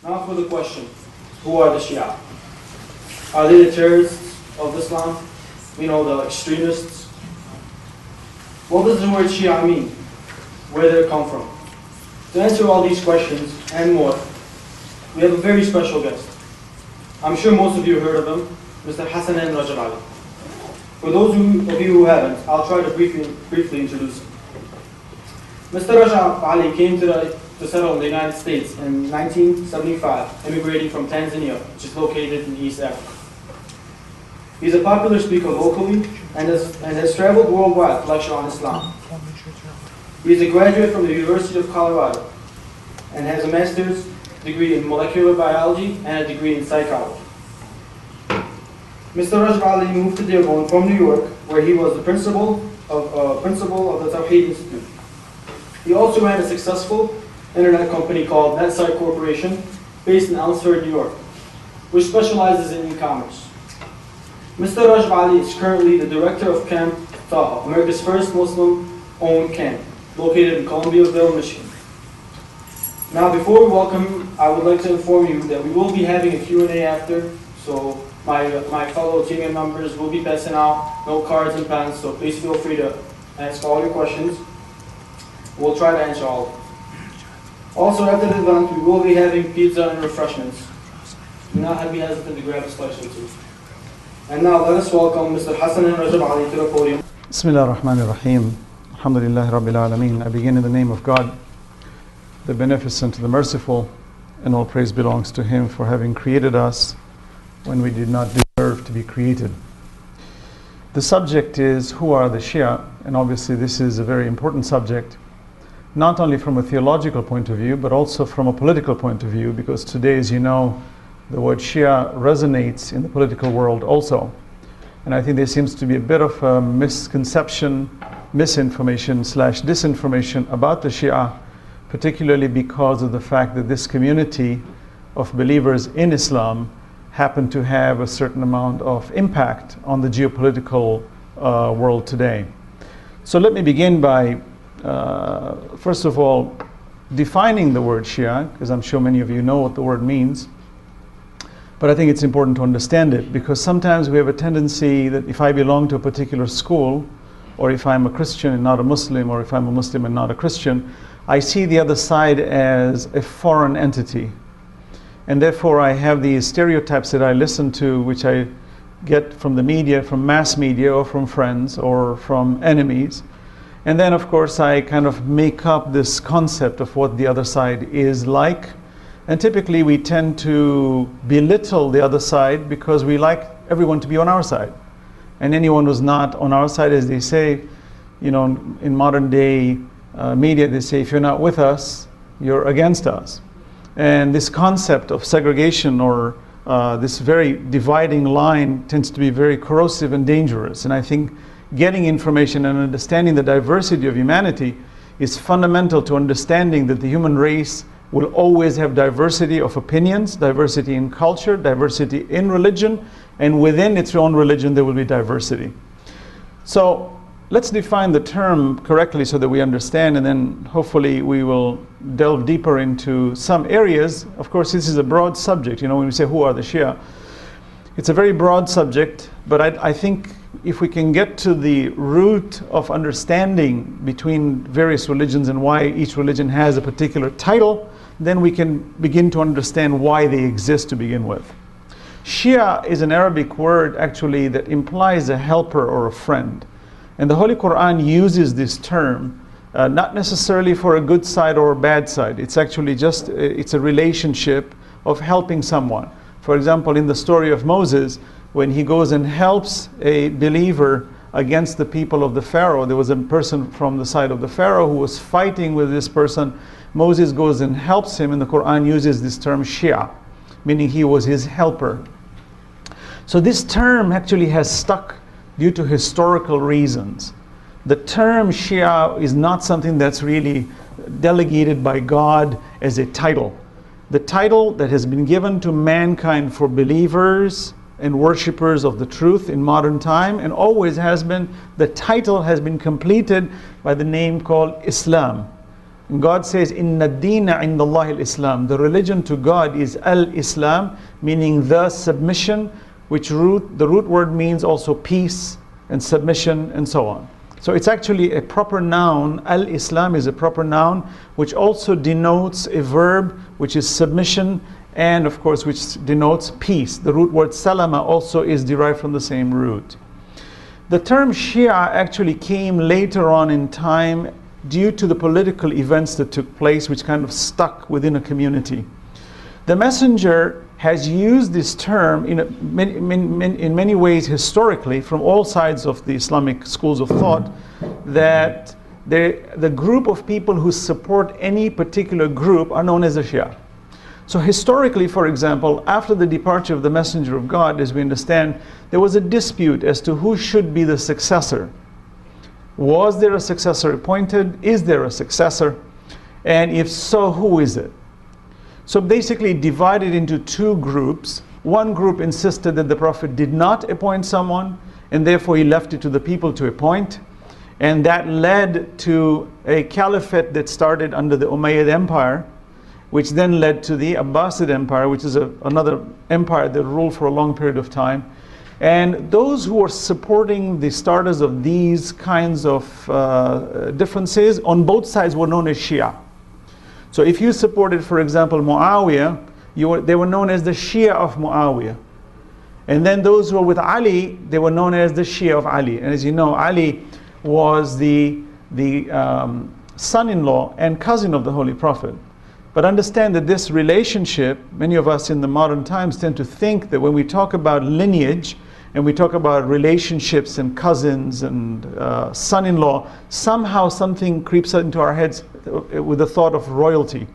Now for the question, who are the Shia? Are they the terrorists of Islam? The extremists? What does the word Shia mean? Where did it come from? To answer all these questions and more, we have a very special guest. I'm sure most of you heard of him, Mr. Hassanain Rajabali. For those of you who haven't, I'll try to briefly introduce him. Mr. Rajabali came to settle in the United States in 1975, immigrating from Tanzania, which is located in East Africa. He's a popular speaker locally and has traveled worldwide to lecture on Islam. He is a graduate from the University of Colorado and has a master's degree in molecular biology and a degree in psychology. Mr. Rajabali moved to Dearborn from New York, where he was the principal of the Tawheed Institute. He also ran a successful internet company called NetSite Corporation, based in Elmsford, New York, which specializes in e-commerce. Mr. Rajabali is currently the director of Camp Taha, America's first Muslim-owned camp, located in Columbiaville, Michigan. Now, before we welcome him, I would like to inform you that we will be having a Q&A after, so my fellow team members will be passing out no cards and pens, so please feel free to ask all your questions. We'll try to answer all of them. Also, after the event, we will be having pizza and refreshments. Do not be hesitant to grab a slice or two. And now let us welcome Mr. Hassanain Rajabali to the podium. Bismillah ar-Rahman ar-Rahim. Alhamdulillah Rabbil Alameen. I begin in the name of God, the Beneficent, the Merciful, and all praise belongs to Him for having created us when we did not deserve to be created. The subject is, who are the Shia? And obviously this is a very important subject, not only from a theological point of view, but also from a political point of view, because today, as you know, the word Shia resonates in the political world also. And I think there seems to be a bit of a misconception, misinformation / disinformation about the Shia, particularly because of the fact that this community of believers in Islam happen to have a certain amount of impact on the geopolitical world today. So let me begin by, first of all, defining the word Shia, because I'm sure many of you know what the word means. But I think it's important to understand it, because sometimes we have a tendency that if I belong to a particular school, or if I'm a Christian and not a Muslim, or if I'm a Muslim and not a Christian, I see the other side as a foreign entity. And therefore I have these stereotypes that I listen to, which I get from the media, from mass media, or from friends, or from enemies. And then of course I kind of make up this concept of what the other side is like. And typically we tend to belittle the other side because we like everyone to be on our side. And anyone who's not on our side, as they say, in modern day media, they say, if you're not with us, you're against us. And this concept of segregation, or this very dividing line, tends to be very corrosive and dangerous. And I think getting information and understanding the diversity of humanity is fundamental to understanding that the human race will always have diversity of opinions, diversity in culture, diversity in religion, and within its own religion there will be diversity. So let's define the term correctly so that we understand, and then hopefully we will delve deeper into some areas. Of course, this is a broad subject. When we say who are the Shia, it's a very broad subject, but I think if we can get to the root of understanding between various religions and why each religion has a particular title, then we can begin to understand why they exist to begin with. Shia is an Arabic word actually that implies a helper or a friend. And the Holy Quran uses this term not necessarily for a good side or a bad side. It's actually it's a relationship of helping someone. For example, in the story of Moses, when he goes and helps a believer against the people of the Pharaoh, there was a person from the side of the Pharaoh who was fighting with this person. Moses goes and helps him, and the Quran uses this term Shia, meaning he was his helper. So this term actually has stuck due to historical reasons. The term Shia is not something that's really delegated by God as a title. The title that has been given to mankind for believers and worshippers of the truth in modern time, and always has been, the title has been completed by the name called Islam. And God says, Inna Deena indallahi al-Islam. The religion to God is al-Islam, meaning the submission, which the root word means also peace and submission and so on. So it's actually a proper noun. Al-Islam is a proper noun, which also denotes a verb, which is submission, and of course, which denotes peace. The root word salama also is derived from the same root. The term Shia actually came later on in time due to the political events that took place, which kind of stuck within a community. The Messenger has used this term in many ways historically from all sides of the Islamic schools of thought, that the group of people who support any particular group are known as the Shia. So historically, for example, after the departure of the Messenger of God, as we understand, there was a dispute as to who should be the successor. Was there a successor appointed? Is there a successor? And if so, who is it? So basically divided into two groups. One group insisted that the Prophet did not appoint someone, and therefore he left it to the people to appoint. And that led to a caliphate that started under the Umayyad Empire, which then led to the Abbasid Empire, which is another empire that ruled for a long period of time. And those who were supporting the starters of these kinds of differences on both sides were known as Shia. So if you supported, for example, Muawiyah, they were known as the Shia of Muawiyah. And then those who were with Ali, they were known as the Shia of Ali. And as you know, Ali was the son-in-law and cousin of the Holy Prophet. But understand that this relationship, many of us in the modern times tend to think that when we talk about lineage and we talk about relationships and cousins and son-in-law, somehow something creeps into our heads with the thought of royalty.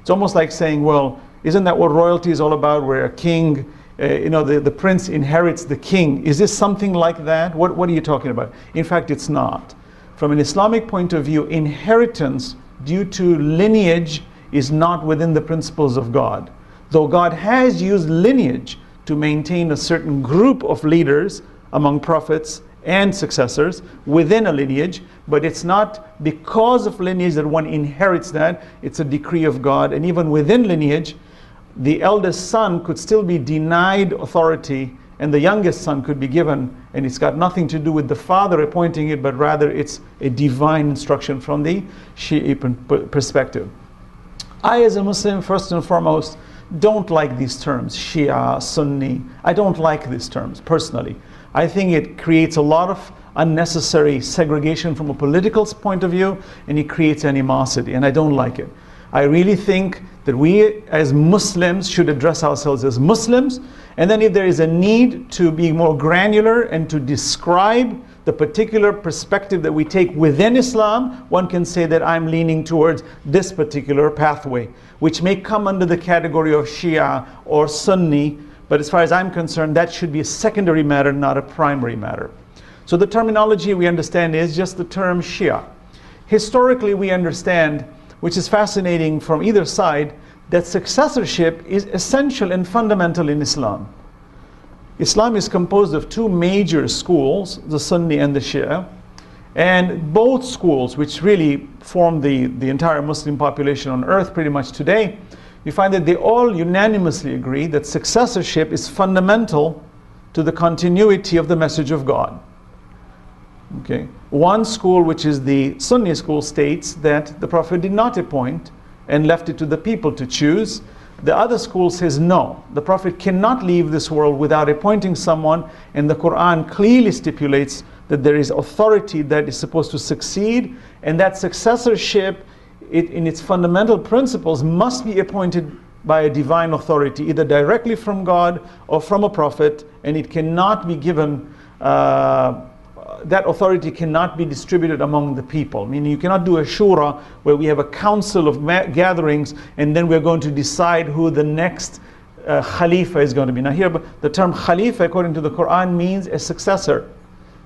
It's almost like saying, well, isn't that what royalty is all about, where a king, the prince inherits the king? Is this something like that? What are you talking about? In fact, it's not. From an Islamic point of view, inheritance due to lineage is not within the principles of God. Though God has used lineage to maintain a certain group of leaders among prophets and successors within a lineage, but it's not because of lineage that one inherits that. It's a decree of God. And even within lineage, the eldest son could still be denied authority and the youngest son could be given, and it's got nothing to do with the father appointing it, but rather it's a divine instruction from the Shi'i perspective. I, as a Muslim, first and foremost, don't like these terms, Shia, Sunni. I don't like these terms, personally. I think it creates a lot of unnecessary segregation from a political point of view, and it creates animosity, and I don't like it. I really think that we, as Muslims, should address ourselves as Muslims, and then if there is a need to be more granular and to describe the particular perspective that we take within Islam, one can say that I'm leaning towards this particular pathway, which may come under the category of Shia or Sunni, but as far as I'm concerned, that should be a secondary matter, not a primary matter. So the terminology we understand is just the term Shia. Historically, we understand, which is fascinating from either side, that successorship is essential and fundamental in Islam. Islam is composed of two major schools, the Sunni and the Shia, and both schools, which really form the entire Muslim population on earth pretty much today, you find that they all unanimously agree that successorship is fundamental to the continuity of the message of God. Okay. One school, which is the Sunni school, states that the Prophet did not appoint and left it to the people to choose. The other school says no, the Prophet cannot leave this world without appointing someone, and the Quran clearly stipulates that there is authority that is supposed to succeed, and that successorship in its fundamental principles must be appointed by a divine authority, either directly from God or from a prophet, and it cannot be given, that authority cannot be distributed among the people. Meaning you cannot do a shura where we have a council of gatherings and then we're going to decide who the next Khalifa is going to be. Now here, the term Khalifa according to the Quran means a successor.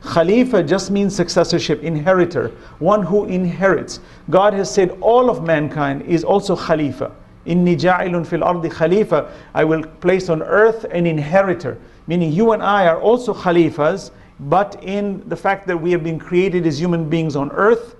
Khalifa just means successorship, inheritor, one who inherits. God has said all of mankind is also Khalifa. Inni ja'ilun fil ardi Khalifa. I will place on earth an inheritor. Meaning you and I are also Khalifas, but in the fact that we have been created as human beings on earth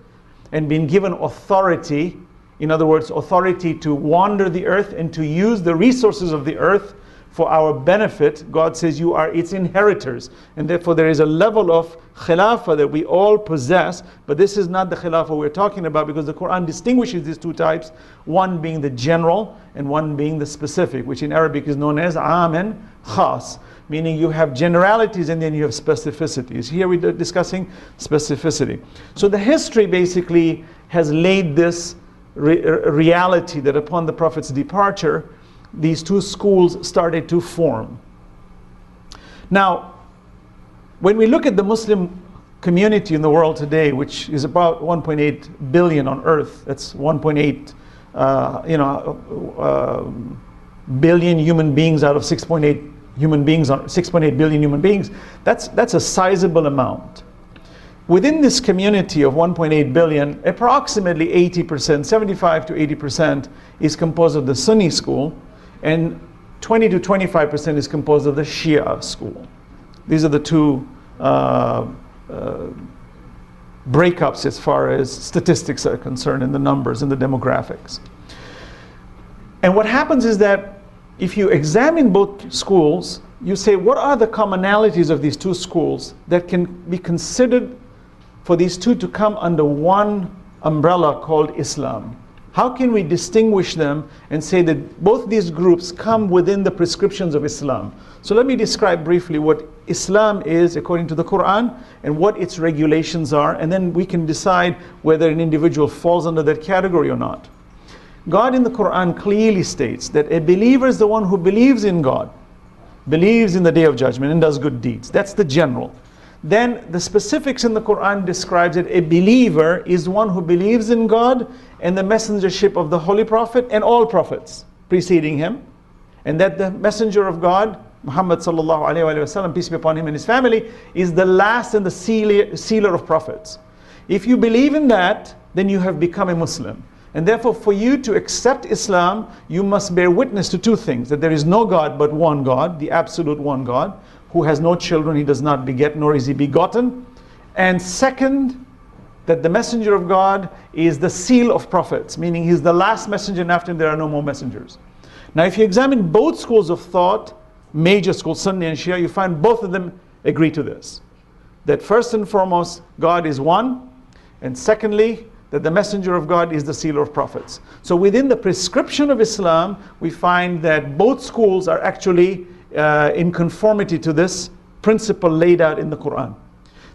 and been given authority in other words, authority to wander the earth and to use the resources of the earth for our benefit, God says you are its inheritors. And therefore there is a level of khilafah that we all possess, but this is not the khilafah we're talking about, because the Quran distinguishes these two types, one being the general and one being the specific, which in Arabic is known as am and khas, meaning you have generalities and then you have specificities. Here we're discussing specificity. So the history basically has laid this reality that upon the Prophet's departure, these two schools started to form. Now, when we look at the Muslim community in the world today, which is about 1.8 billion on earth, that's 1.8 billion human beings out of 6.8 human beings, 6.8 billion human beings, that's a sizable amount. Within this community of 1.8 billion, approximately 80%, 75 to 80% is composed of the Sunni school, and 20 to 25% is composed of the Shia school. These are the two breakups as far as statistics are concerned, and the numbers and the demographics. And what happens is that if you examine both schools, you say, what are the commonalities of these two schools that can be considered for these two to come under one umbrella called Islam? How can we distinguish them and say that both these groups come within the prescriptions of Islam? So let me describe briefly what Islam is according to the Quran and what its regulations are, and then we can decide whether an individual falls under that category or not. God in the Quran clearly states that a believer is the one who believes in God, believes in the Day of Judgment, and does good deeds. That's the general. Then the specifics in the Quran describes it. A believer is one who believes in God and the messengership of the Holy Prophet and all prophets preceding him, and that the messenger of God, Muhammad sallallahu alaihi wasallam, peace be upon him and his family, is the last and the sealer of prophets. If you believe in that, then you have become a Muslim. And therefore, for you to accept Islam, you must bear witness to two things: that there is no God but one God, the absolute one God, who has no children, he does not beget, nor is he begotten. And second, that the messenger of God is the seal of prophets, meaning he's the last messenger, and after him there are no more messengers. Now if you examine both schools of thought, major schools, Sunni and Shia, you find both of them agree to this. That first and foremost, God is one, and secondly, that the messenger of God is the sealer of prophets. So within the prescription of Islam, we find that both schools are actually in conformity to this principle laid out in the Quran.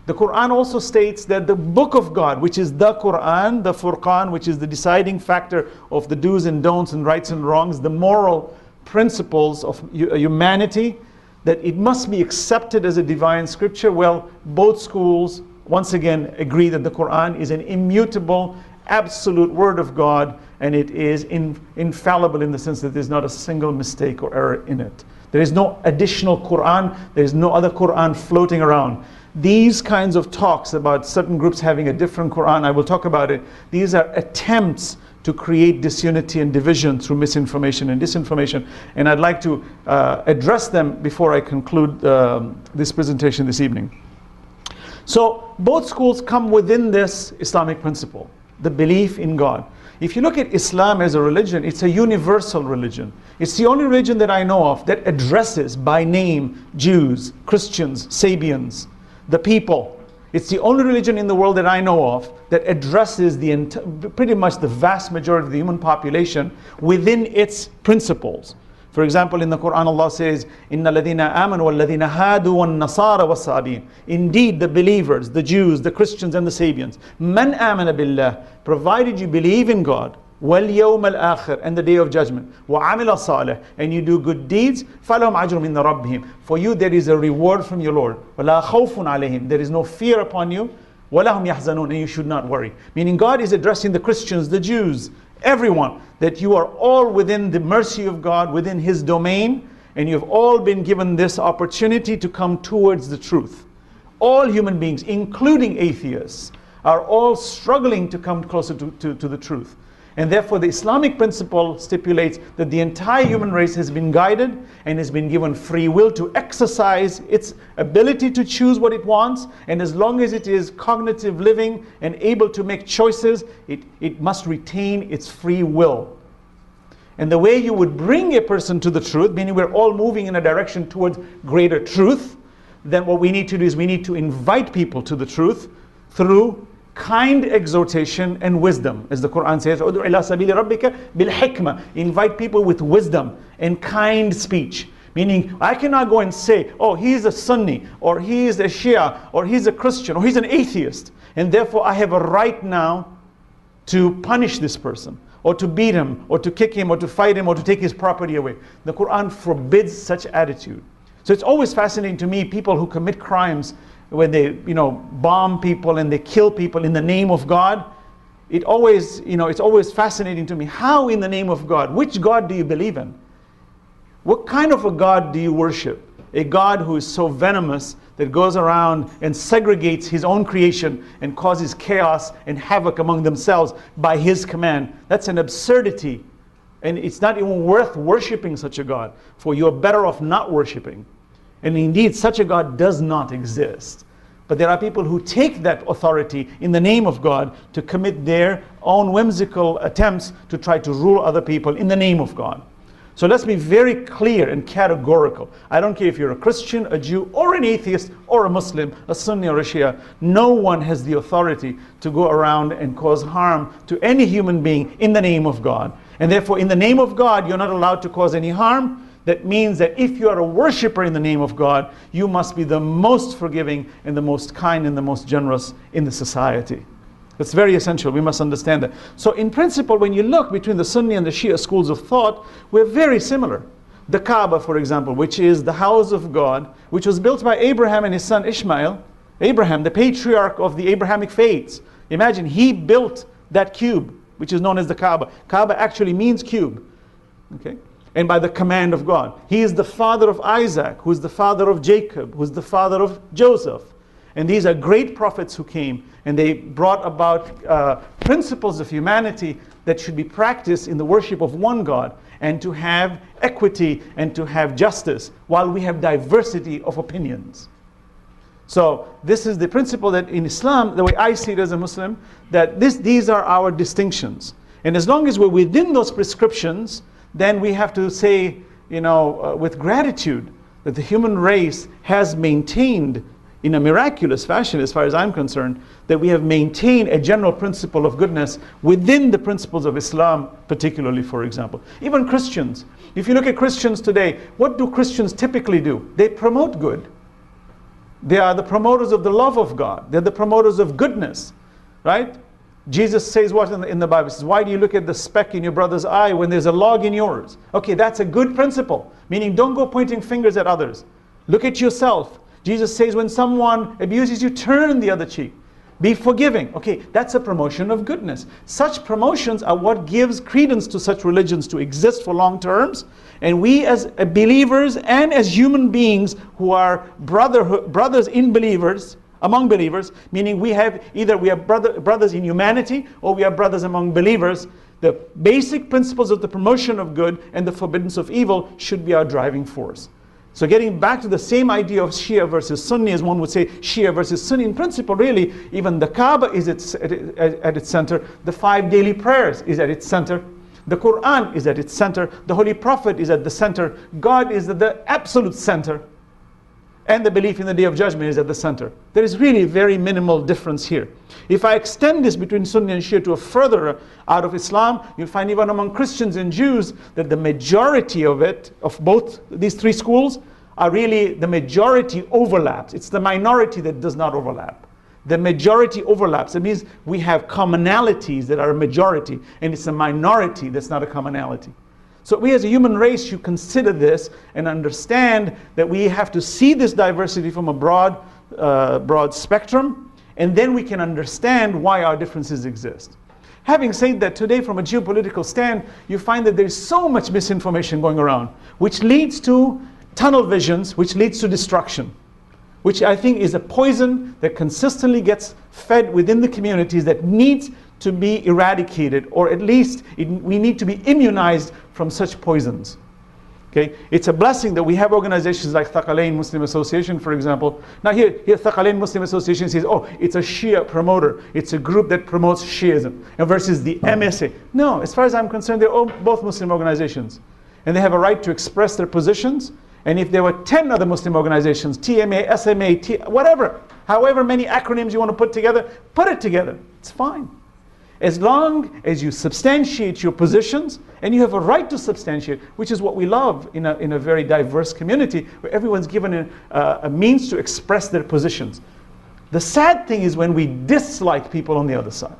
The Quran also states that the book of God, which is the Quran, the Furqan, which is the deciding factor of the do's and don'ts and rights and wrongs, the moral principles of humanity, that it must be accepted as a divine scripture. Well, both schools once again agree that the Quran is an immutable, absolute word of God, and it is infallible in the sense that there's not a single mistake or error in it. There is no additional Quran, there is no other Quran floating around. These kinds of talks about certain groups having a different Quran, I will talk about it, these are attempts to create disunity and division through misinformation and disinformation. And I'd like to address them before I conclude this presentation this evening. So both schools come within this Islamic principle, the belief in God. If you look at Islam as a religion, it's a universal religion. It's the only religion that I know of that addresses by name Jews, Christians, Sabians, the people. It's the only religion in the world that I know of that addresses pretty much the vast majority of the human population within its principles. For example, in the Quran, Allah says, "Inna ladina amanu wal ladina hadu wan nasara was sabin." Indeed, the believers, the Jews, the Christians, and the Sabians, man amana billah, provided you believe in God, wal yawm al akhir, and the day of judgment, wa amila salih, and you do good deeds, falahum ajrum inna rabbihim. For you there is a reward from your Lord. Wala khawfun alayhim, there is no fear upon you. Walahum yahzanun, and you should not worry. Meaning God is addressing the Christians, the Jews, everyone, that you are all within the mercy of God, within His domain, and you have all been given this opportunity to come towards the truth. All human beings, including atheists, are all struggling to come closer to the truth. And therefore the Islamic principle stipulates that the entire human race has been guided and has been given free will to exercise its ability to choose what it wants. And as long as it is cognitive living and able to make choices, it must retain its free will. And the way you would bring a person to the truth, meaning we're all moving in a direction towards greater truth, then what we need to do is we need to invite people to the truth through kind exhortation and wisdom. As the Quran says, "Ud'u ila sabili rabbika bil hikmah." Invite people with wisdom and kind speech. Meaning, I cannot go and say, oh, he's a Sunni, or he's a Shia, or he's a Christian, or he's an atheist, and therefore I have a right now to punish this person, or to beat him, or to kick him, or to fight him, or to take his property away. The Quran forbids such attitude. So it's always fascinating to me, people who commit crimes, when they, bomb people and they kill people in the name of God. It's always fascinating to me. How in the name of God? Which God do you believe in? What kind of a God do you worship? A God who is so venomous that goes around and segregates his own creation and causes chaos and havoc among themselves by his command. That's an absurdity. And it's not even worth worshiping such a God, for you are better off not worshiping. And indeed, such a God does not exist. But there are people who take that authority in the name of God to commit their own whimsical attempts to try to rule other people in the name of God. So let's be very clear and categorical. I don't care if you're a Christian, a Jew, or an atheist, or a Muslim, a Sunni or a Shia. No one has the authority to go around and cause harm to any human being in the name of God. And therefore, in the name of God, you're not allowed to cause any harm. That means that if you are a worshiper in the name of God, you must be the most forgiving and the most kind and the most generous in the society. That's very essential. We must understand that. So in principle, when you look between the Sunni and the Shia schools of thought, we're very similar. The Kaaba, for example, which is the house of God, which was built by Abraham and his son Ishmael. Abraham, the patriarch of the Abrahamic faiths. Imagine, he built that cube, which is known as the Kaaba. Kaaba actually means cube. Okay? And by the command of God. He is the father of Isaac, who is the father of Jacob, who is the father of Joseph. And these are great prophets who came, and they brought about principles of humanity that should be practiced in the worship of one God, and to have equity and to have justice, while we have diversity of opinions. So this is the principle that in Islam, the way I see it as a Muslim, that these are our distinctions. And as long as we're within those prescriptions, then we have to say, with gratitude, that the human race has maintained in a miraculous fashion, as far as I'm concerned, that we have maintained a general principle of goodness within the principles of Islam, particularly, for example. Even Christians. If you look at Christians today, what do Christians typically do? They promote good. They are the promoters of the love of God. They're the promoters of goodness, right? Jesus says what in the Bible? He says, why do you look at the speck in your brother's eye when there's a log in yours? Okay, that's a good principle. Meaning, don't go pointing fingers at others. Look at yourself. Jesus says, when someone abuses you, turn the other cheek. Be forgiving. Okay, that's a promotion of goodness. Such promotions are what gives credence to such religions to exist for long terms. And we as believers and as human beings who are brothers in believers, among believers, meaning we are brothers in humanity, or we are brothers among believers. The basic principles of the promotion of good and the forbiddance of evil should be our driving force. So getting back to the same idea of Shia versus Sunni, as one would say Shia versus Sunni, in principle really, even the Kaaba is at its center, the 5 daily prayers is at its center, the Quran is at its center, the Holy Prophet is at the center, God is at the absolute center, and the belief in the Day of Judgment is at the center. There is really very minimal difference here. If I extend this between Sunni and Shia to a further out of Islam, you'll find even among Christians and Jews that the majority of both these 3 schools, are really the majority overlaps. It's the minority that does not overlap. The majority overlaps. It means we have commonalities that are a majority, and it's a minority that's not a commonality. So we as a human race should consider this and understand that we have to see this diversity from a broad spectrum, and then we can understand why our differences exist. Having said that, today from a geopolitical stand, you find that there's so much misinformation going around, which leads to tunnel visions, which leads to destruction, which I think is a poison that consistently gets fed within the communities that needs to be eradicated, or at least we need to be immunized from such poisons. Okay? It's a blessing that we have organizations like Thaqalayn Muslim Association, for example. Now here Thaqalayn Muslim Association says, oh, it's a Shia promoter. It's a group that promotes Shiism. And versus the MSA. No, as far as I'm concerned, they're both Muslim organizations. And they have a right to express their positions. And if there were 10 other Muslim organizations, TMA, SMA, whatever, however many acronyms you want to put it together. It's fine. As long as you substantiate your positions, and you have a right to substantiate, which is what we love in a very diverse community, where everyone's given a means to express their positions. The sad thing is when we dislike people on the other side.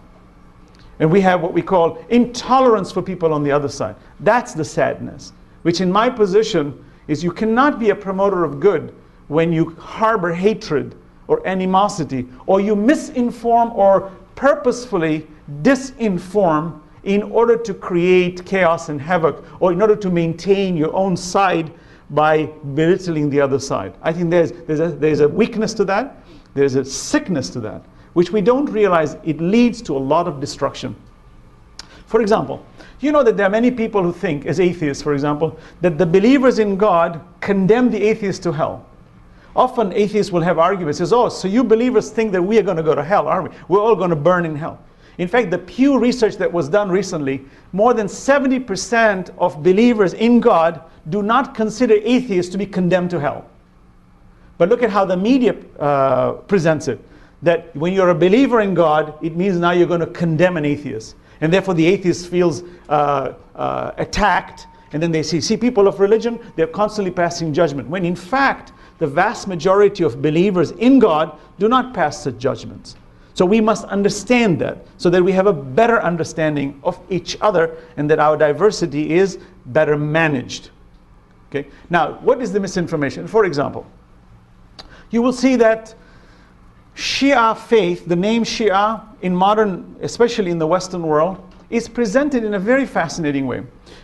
And we have what we call intolerance for people on the other side. That's the sadness, which in my position is you cannot be a promoter of good when you harbor hatred or animosity, or you misinform or purposefully disinform in order to create chaos and havoc, or in order to maintain your own side by belittling the other side. I think there's a weakness to that, there's a sickness to that, which we don't realize it leads to a lot of destruction. For example, you know that there are many people who think, as atheists for example, that the believers in God condemn the atheists to hell. Often atheists will have arguments, says, oh, so you believers think that we are going to go to hell, aren't we? We're all going to burn in hell. In fact, the Pew research that was done recently, more than 70% of believers in God do not consider atheists to be condemned to hell. But look at how the media presents it. That when you're a believer in God, it means now you're going to condemn an atheist. And therefore the atheist feels attacked. And then they see people of religion, they're constantly passing judgment. When in fact, the vast majority of believers in God do not pass such judgments. So we must understand that, so that we have a better understanding of each other, and that our diversity is better managed. Okay? Now, what is the misinformation? For example, you will see that Shia faith, the name Shia in modern, especially in the Western world, is presented in a very fascinating way.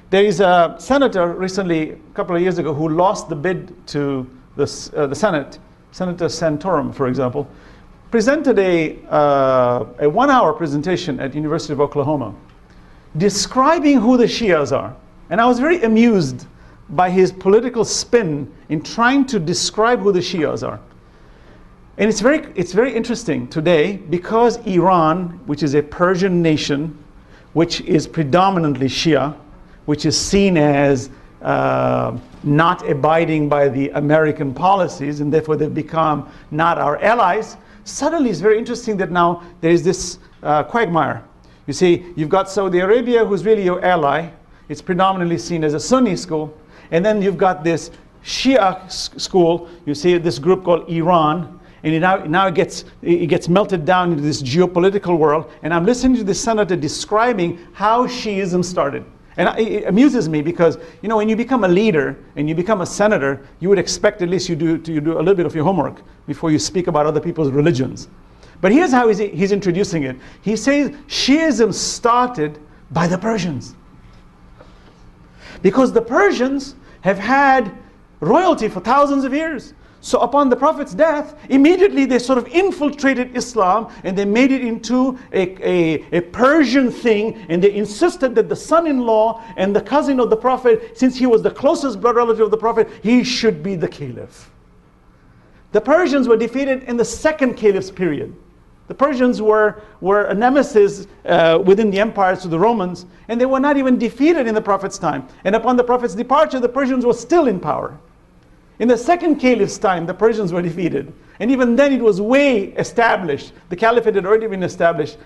There is a senator recently, a couple of years ago, who lost the bid to the Senate, Senator Santorum, for example, presented a 1-hour presentation at University of Oklahoma describing who the Shias are. And I was very amused by his political spin in trying to describe who the Shias are. And it's very interesting today, because Iran, which is a Persian nation, which is predominantly Shia, which is seen as not abiding by the American policies, and therefore they've become not our allies. Suddenly it's very interesting that now there is this quagmire. You see, you've got Saudi Arabia, who's really your ally. It's predominantly seen as a Sunni school. And then you've got this Shia school. You see this group called Iran. And it gets melted down into this geopolitical world. And I'm listening to this senator describing how Shiism started. And it amuses me because, you know, when you become a leader and you become a senator, you would expect at least you do a little bit of your homework before you speak about other people's religions. But here's how he's introducing it. He says Shiism started by the Persians. Because the Persians have had royalty for thousands of years. So upon the Prophet's death, immediately they sort of infiltrated Islam, and they made it into a Persian thing, and they insisted that the son-in-law and the cousin of the Prophet, since he was the closest blood relative of the Prophet, he should be the Caliph. The Persians were defeated in the second Caliph's period. The Persians were a nemesis within the empires to the Romans, and they were not even defeated in the Prophet's time. And upon the Prophet's departure, the Persians were still in power. In the second Caliph's time, the Persians were defeated. And even then it was way established. The Caliphate had already been established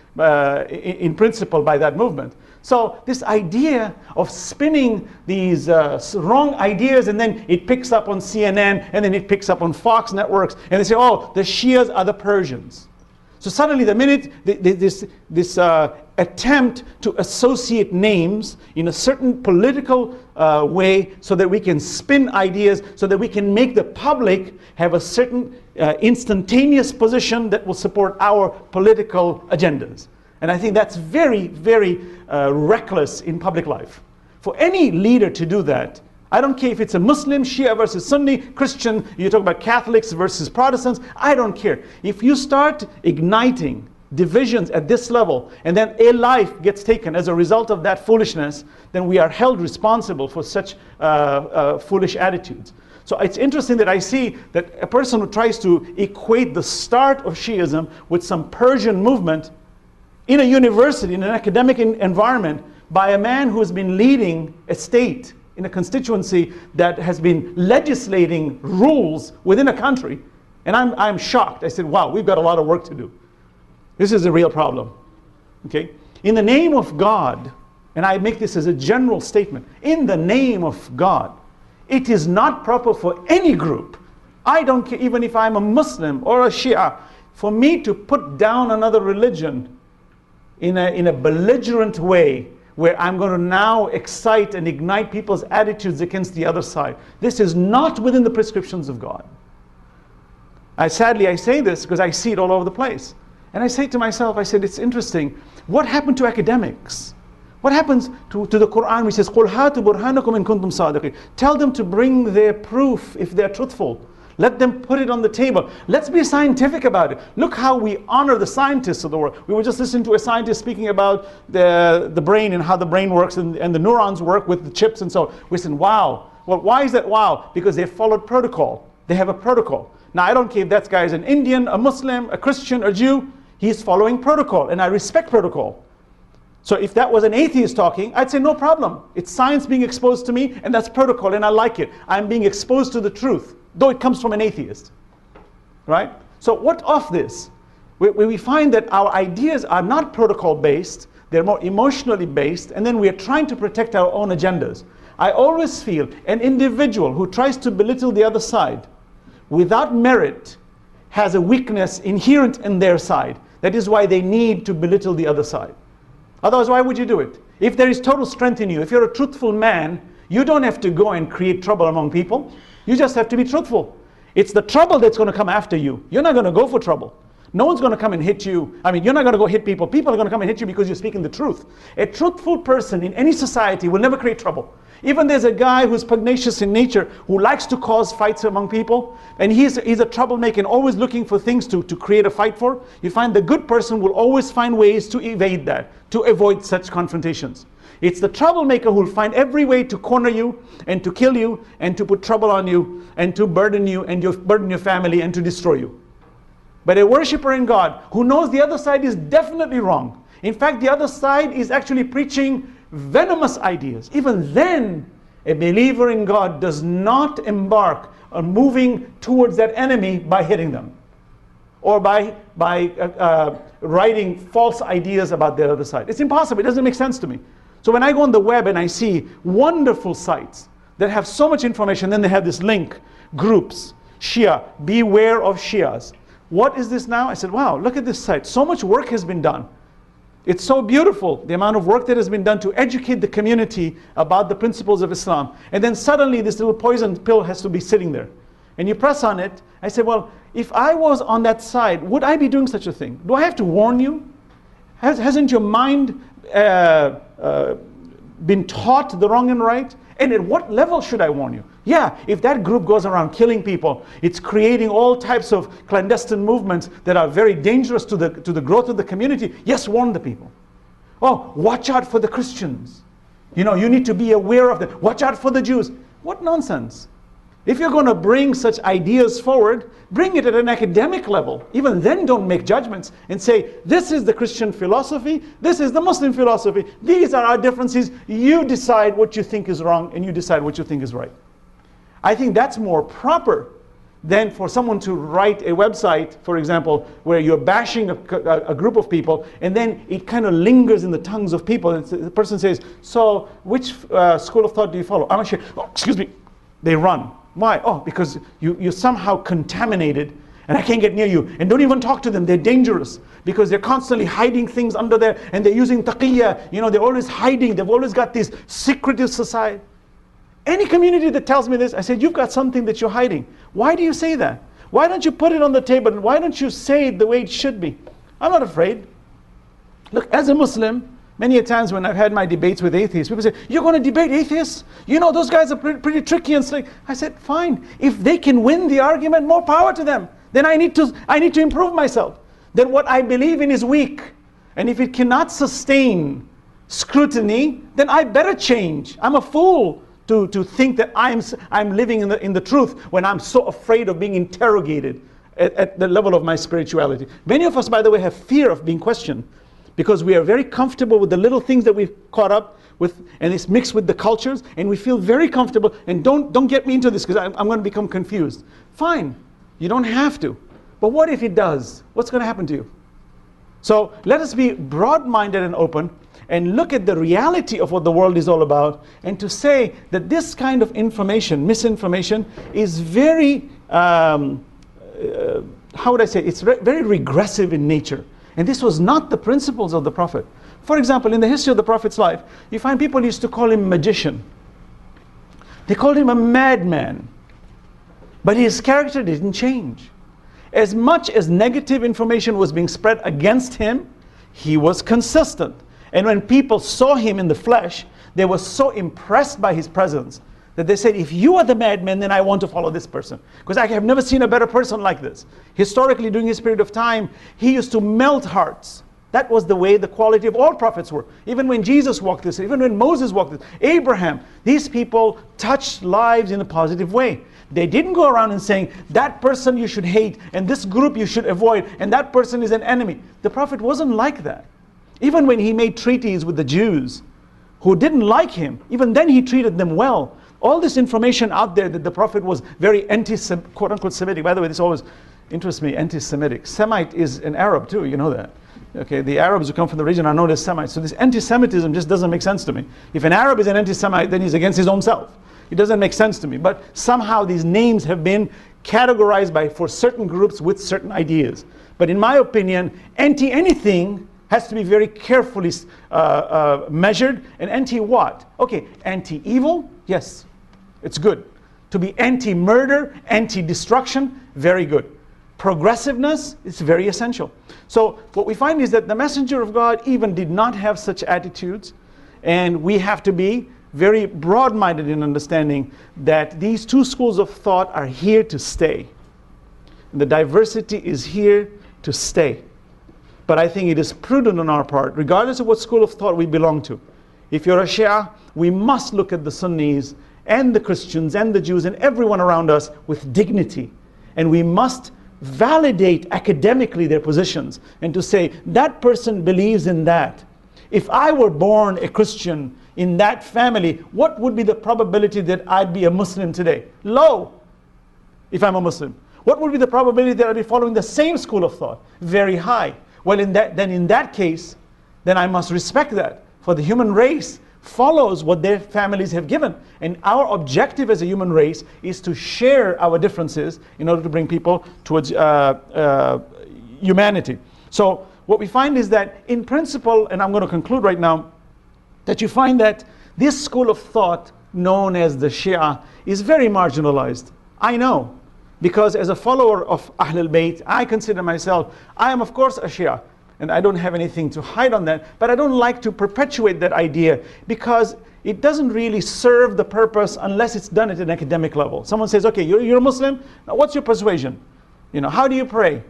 in principle by that movement. So this idea of spinning these wrong ideas, and then it picks up on CNN, and then it picks up on Fox networks, and they say, oh, the Shias are the Persians. So suddenly the minute this attempt to associate names in a certain political way, so that we can spin ideas, so that we can make the public have a certain instantaneous position that will support our political agendas. And I think that's very, very reckless in public life. For any leader to do that, I don't care if it's a Muslim, Shia versus Sunni, Christian, you talk about Catholics versus Protestants, I don't care. If you start igniting divisions at this level, and then a life gets taken as a result of that foolishness, then we are held responsible for such foolish attitudes. So it's interesting that I see that a person who tries to equate the start of Shiism with some Persian movement in a university, in an academic environment, by a man who has been leading a state in a constituency that has been legislating rules within a country. And I'm shocked. I said, wow, we've got a lot of work to do. This is a real problem. Okay? In the name of God, and I make this as a general statement, in the name of God, it is not proper for any group, I don't care even if I'm a Muslim or a Shia, for me to put down another religion in a belligerent way where I'm going to now excite and ignite people's attitudes against the other side. This is not within the prescriptions of God. Sadly, I say this because I see it all over the place. And I say to myself, I said, it's interesting. What happened to academics? What happens to the Quran which says, قُلْ هَاتُوا بُرْهَانَكُمْ إِن كُنْتُمْ صَادِقِينَ? Tell them to bring their proof if they're truthful. Let them put it on the table. Let's be scientific about it. Look how we honor the scientists of the world. We were just listening to a scientist speaking about the brain and how the brain works and the neurons work with the chips and so on. We said, wow. Well, why is that wow? Because they followed protocol. They have a protocol. Now, I don't care if that guy is an Indian, a Muslim, a Christian, a Jew. He's following protocol, and I respect protocol. So if that was an atheist talking, I'd say no problem. It's science being exposed to me, and that's protocol, and I like it. I'm being exposed to the truth, though it comes from an atheist. Right? So what of this? We find that our ideas are not protocol-based, they're more emotionally based, and then we are trying to protect our own agendas. I always feel an individual who tries to belittle the other side without merit has a weakness inherent in their side. That is why they need to belittle the other side. Otherwise, why would you do it? If there is total strength in you, if you're a truthful man, you don't have to go and create trouble among people. You just have to be truthful. It's the trouble that's going to come after you. You're not going to go for trouble. No one's going to come and hit you. I mean, you're not going to go hit people. People are going to come and hit you because you're speaking the truth. A truthful person in any society will never create trouble. Even there's a guy who's pugnacious in nature, who likes to cause fights among people, and he's a troublemaker and always looking for things to create a fight for. You find the good person will always find ways to evade that, to avoid such confrontations. It's the troublemaker who will find every way to corner you and to kill you and to put trouble on you and to burden you and burden your family and to destroy you. But a worshipper in God who knows the other side is definitely wrong. In fact, the other side is actually preaching venomous ideas. Even then, a believer in God does not embark on moving towards that enemy by hitting them or by writing false ideas about their other side. It's impossible. It doesn't make sense to me. So when I go on the web and I see wonderful sites that have so much information, then they have this link, groups, Shia, beware of Shias. What is this now? I said, wow, look at this site. So much work has been done. It's so beautiful, the amount of work that has been done to educate the community about the principles of Islam. And then suddenly this little poison pill has to be sitting there. And you press on it. I said, well, if I was on that side, would I be doing such a thing? Do I have to warn you? Hasn't your mind been taught the wrong and right? And at what level should I warn you? Yeah, if that group goes around killing people, it's creating all types of clandestine movements that are very dangerous to the growth of the community. Yes, warn the people. Oh, watch out for the Christians. You know, you need to be aware of them. Watch out for the Jews. What nonsense. If you're going to bring such ideas forward, bring it at an academic level. Even then, don't make judgments and say, this is the Christian philosophy, this is the Muslim philosophy, these are our differences, you decide what you think is wrong and you decide what you think is right. I think that's more proper than for someone to write a website, for example, where you're bashing a group of people and then it kind of lingers in the tongues of people. And the person says, so which school of thought do you follow? I'm not sure. Oh, excuse me. They run. Why? Oh, because you're somehow contaminated and I can't get near you. And don't even talk to them. They're dangerous because they're constantly hiding things under there and they're using taqiyya. You know, they're always hiding. They've always got this secretive society. Any community that tells me this, I said, you've got something that you're hiding. Why do you say that? Why don't you put it on the table? Why don't you say it the way it should be? I'm not afraid. Look, as a Muslim, many a times when I've had my debates with atheists, people say, you're going to debate atheists? You know, those guys are pretty tricky and slick. I said, fine. If they can win the argument, more power to them. Then I need to improve myself. then what I believe in is weak. And if it cannot sustain scrutiny, then I better change. I'm a fool to think that I'm living in the truth when I'm so afraid of being interrogated at the level of my spirituality. Many of us, by the way, have fear of being questioned because we are very comfortable with the little things that we've caught up with, and it's mixed with the cultures, and we feel very comfortable. And don't get me into this because I'm going to become confused. Fine, you don't have to. But what if it does? What's going to happen to you? So let us be broad-minded and open and look at the reality of what the world is all about, and to say that this kind of information, misinformation, is very, how would I say, it's very regressive in nature. And this was not the principles of the Prophet. For example, in the history of the Prophet's life, you find people used to call him magician. They called him a madman. But his character didn't change. As much as negative information was being spread against him, he was consistent. And when people saw him in the flesh, they were so impressed by his presence that they said, if you are the madman, then I want to follow this person. Because I have never seen a better person like this. Historically, during his period of time, he used to melt hearts. That was the way, the quality of all prophets were. Even when Jesus walked this, even when Moses walked this, Abraham, these people touched lives in a positive way. They didn't go around and saying, that person you should hate, and this group you should avoid, and that person is an enemy. The Prophet wasn't like that. Even when he made treaties with the Jews who didn't like him, even then he treated them well. All this information out there that the Prophet was very quote-unquote Semitic. By the way, this always interests me, anti-Semitic. Semite is an Arab too, you know that. Okay, the Arabs who come from the region are known as Semites. So this anti-Semitism just doesn't make sense to me. If an Arab is an anti-Semite, then he's against his own self. It doesn't make sense to me. But somehow these names have been categorized for certain groups with certain ideas. But in my opinion, anti-anything has to be very carefully measured. And anti-what? Okay, anti-evil, yes, it's good. To be anti-murder, anti-destruction, very good. Progressiveness is very essential. So what we find is that the Messenger of God even did not have such attitudes. And we have to be very broad-minded in understanding that these two schools of thought are here to stay. And the diversity is here to stay. But I think it is prudent on our part, regardless of what school of thought we belong to. If you're a Shia, we must look at the Sunnis and the Christians and the Jews and everyone around us with dignity. And we must validate academically their positions and to say, that person believes in that. If I were born a Christian in that family, what would be the probability that I'd be a Muslim today? Low, if I'm a Muslim. What would be the probability that I'd be following the same school of thought? Very high. Well, in that case, then I must respect that. For the human race follows what their families have given. And our objective as a human race is to share our differences in order to bring people towards humanity. So what we find is that in principle, and I'm going to conclude right now, that you find that this school of thought known as the Shia is very marginalized. I know. Because as a follower of Ahlul Bayt, I consider myself, I am of course a Shia. And I don't have anything to hide on that. But I don't like to perpetuate that idea because it doesn't really serve the purpose unless it's done at an academic level. Someone says, okay, you're a Muslim. Now what's your persuasion? You know, how do you pray?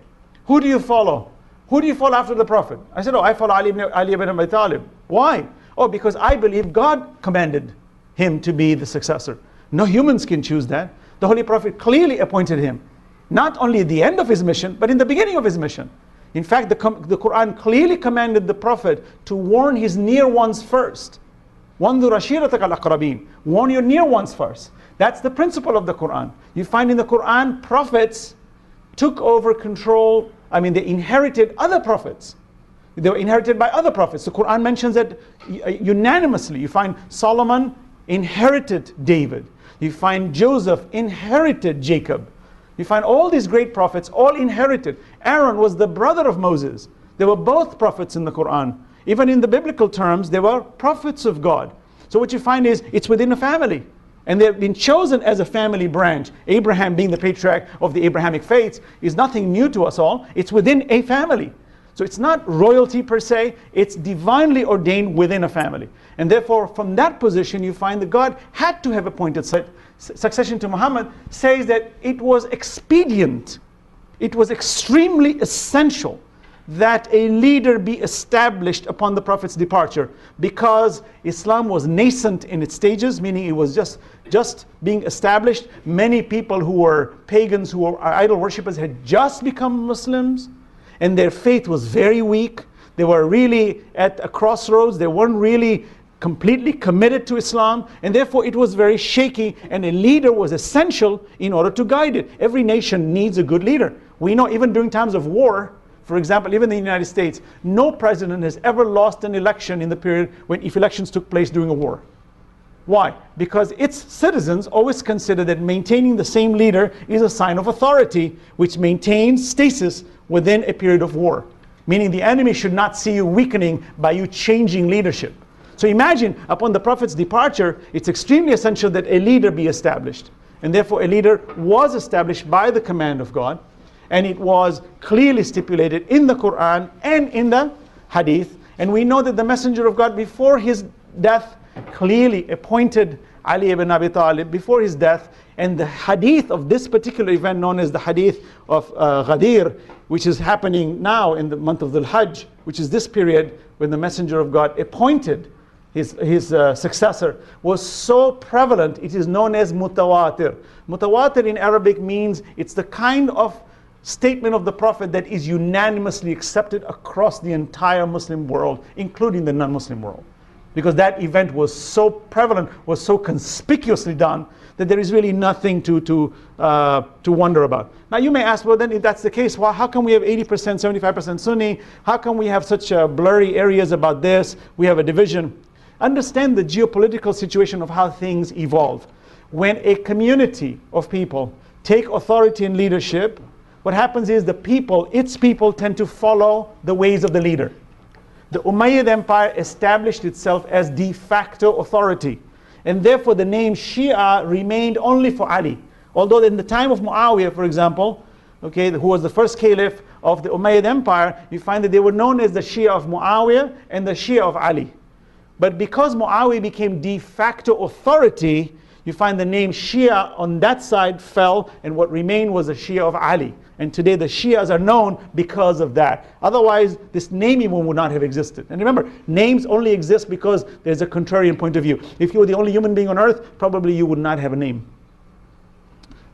Who do you follow? Who do you follow after the Prophet? I said, oh, I follow Ali ibn Abi Talib. Why? Oh, because I believe God commanded him to be the successor. No humans can choose that. The Holy Prophet clearly appointed him, not only at the end of his mission, but in the beginning of his mission. In fact, the Quran clearly commanded the Prophet to warn his near ones first. وَانْذُرْ عَشِيرَتَكَ الْأَقْرَبِينَ. Warn your near ones first. That's the principle of the Quran. You find in the Quran, prophets took over control. I mean, they inherited other prophets. They were inherited by other prophets. The Quran mentions that unanimously. You find Solomon inherited David. You find Joseph inherited Jacob. You find all these great prophets all inherited. Aaron was the brother of Moses. They were both prophets in the Quran. Even in the biblical terms, they were prophets of God. So what you find is, it's within a family. And they've been chosen as a family branch. Abraham being the patriarch of the Abrahamic faiths is nothing new to us all. It's within a family. So it's not royalty per se, it's divinely ordained within a family. And therefore, from that position, you find that God had to have appointed succession to Muhammad, says that it was expedient, it was extremely essential that a leader be established upon the Prophet's departure, because Islam was nascent in its stages, meaning it was just being established. Many people who were pagans, who were idol worshippers, had just become Muslims, and their faith was very weak. They were really at a crossroads. They weren't really completely committed to Islam, and therefore it was very shaky, and a leader was essential in order to guide it. Every nation needs a good leader. We know even during times of war, for example, even in the United States, no president has ever lost an election in the period if elections took place during a war. Why? Because its citizens always consider that maintaining the same leader is a sign of authority, which maintains stasis within a period of war. Meaning the enemy should not see you weakening by you changing leadership. So imagine, upon the Prophet's departure, it's extremely essential that a leader be established. And therefore a leader was established by the command of God. And it was clearly stipulated in the Quran and in the Hadith. And we know that the Messenger of God, before his death, clearly appointed Ali ibn Abi Talib before his death. And the Hadith of this particular event, known as the Hadith of Ghadir, which is happening now in the month of the Hajj, which is this period when the Messenger of God appointed his successor, was so prevalent, it is known as mutawatir. Mutawatir in Arabic means it's the kind of statement of the Prophet that is unanimously accepted across the entire Muslim world, including the non-Muslim world. Because that event was so prevalent, was so conspicuously done, that there is really nothing to wonder about. Now you may ask, well then if that's the case, well, how come we have 80%, 75% Sunni? How come we have such blurry areas about this? We have a division. Understand the geopolitical situation of how things evolve. When a community of people take authority and leadership, what happens is its people tend to follow the ways of the leader. The Umayyad Empire established itself as de facto authority. And therefore the name Shia remained only for Ali. Although in the time of Muawiyah, for example, who was the first Caliph of the Umayyad Empire, you find that they were known as the Shia of Muawiyah and the Shia of Ali. But because Muawiyah became de facto authority, you find the name Shia on that side fell, and what remained was the Shia of Ali. And today the Shias are known because of that. Otherwise, this name even would not have existed. And remember, names only exist because there's a contrarian point of view. If you were the only human being on earth, probably you would not have a name.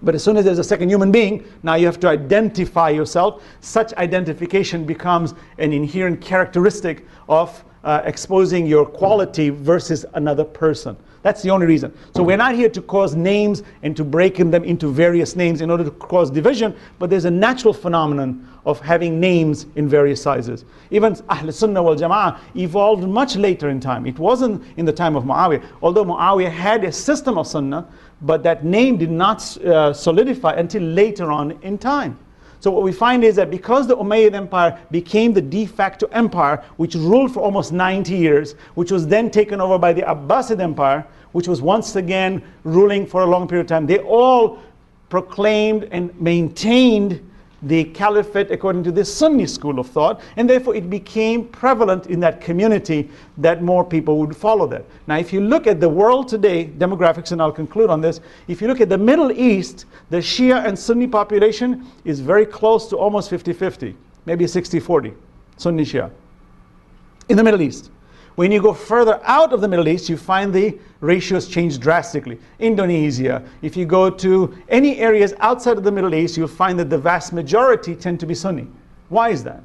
But as soon as there's a second human being, now you have to identify yourself. Such identification becomes an inherent characteristic of exposing your quality versus another person. That's the only reason. So we're not here to cause names and to break them into various names in order to cause division, but there's a natural phenomenon of having names in various sizes. Even Ahl Sunnah wal Jama'ah evolved much later in time. It wasn't in the time of Muawiyah, although Muawiyah had a system of Sunnah, but that name did not solidify until later on in time. So what we find is that because the Umayyad Empire became the de facto empire, which ruled for almost 90 years, which was then taken over by the Abbasid Empire, which was once again ruling for a long period of time, they all proclaimed and maintained the caliphate according to this Sunni school of thought, and therefore it became prevalent in that community that more people would follow that. Now if you look at the world today, demographics, and I'll conclude on this, if you look at the Middle East, the Shia and Sunni population is very close to almost 50-50, maybe 60-40, Sunni Shia, in the Middle East. When you go further out of the Middle East, you find the ratios change drastically. Indonesia, if you go to any areas outside of the Middle East, you'll find that the vast majority tend to be Sunni. Why is that?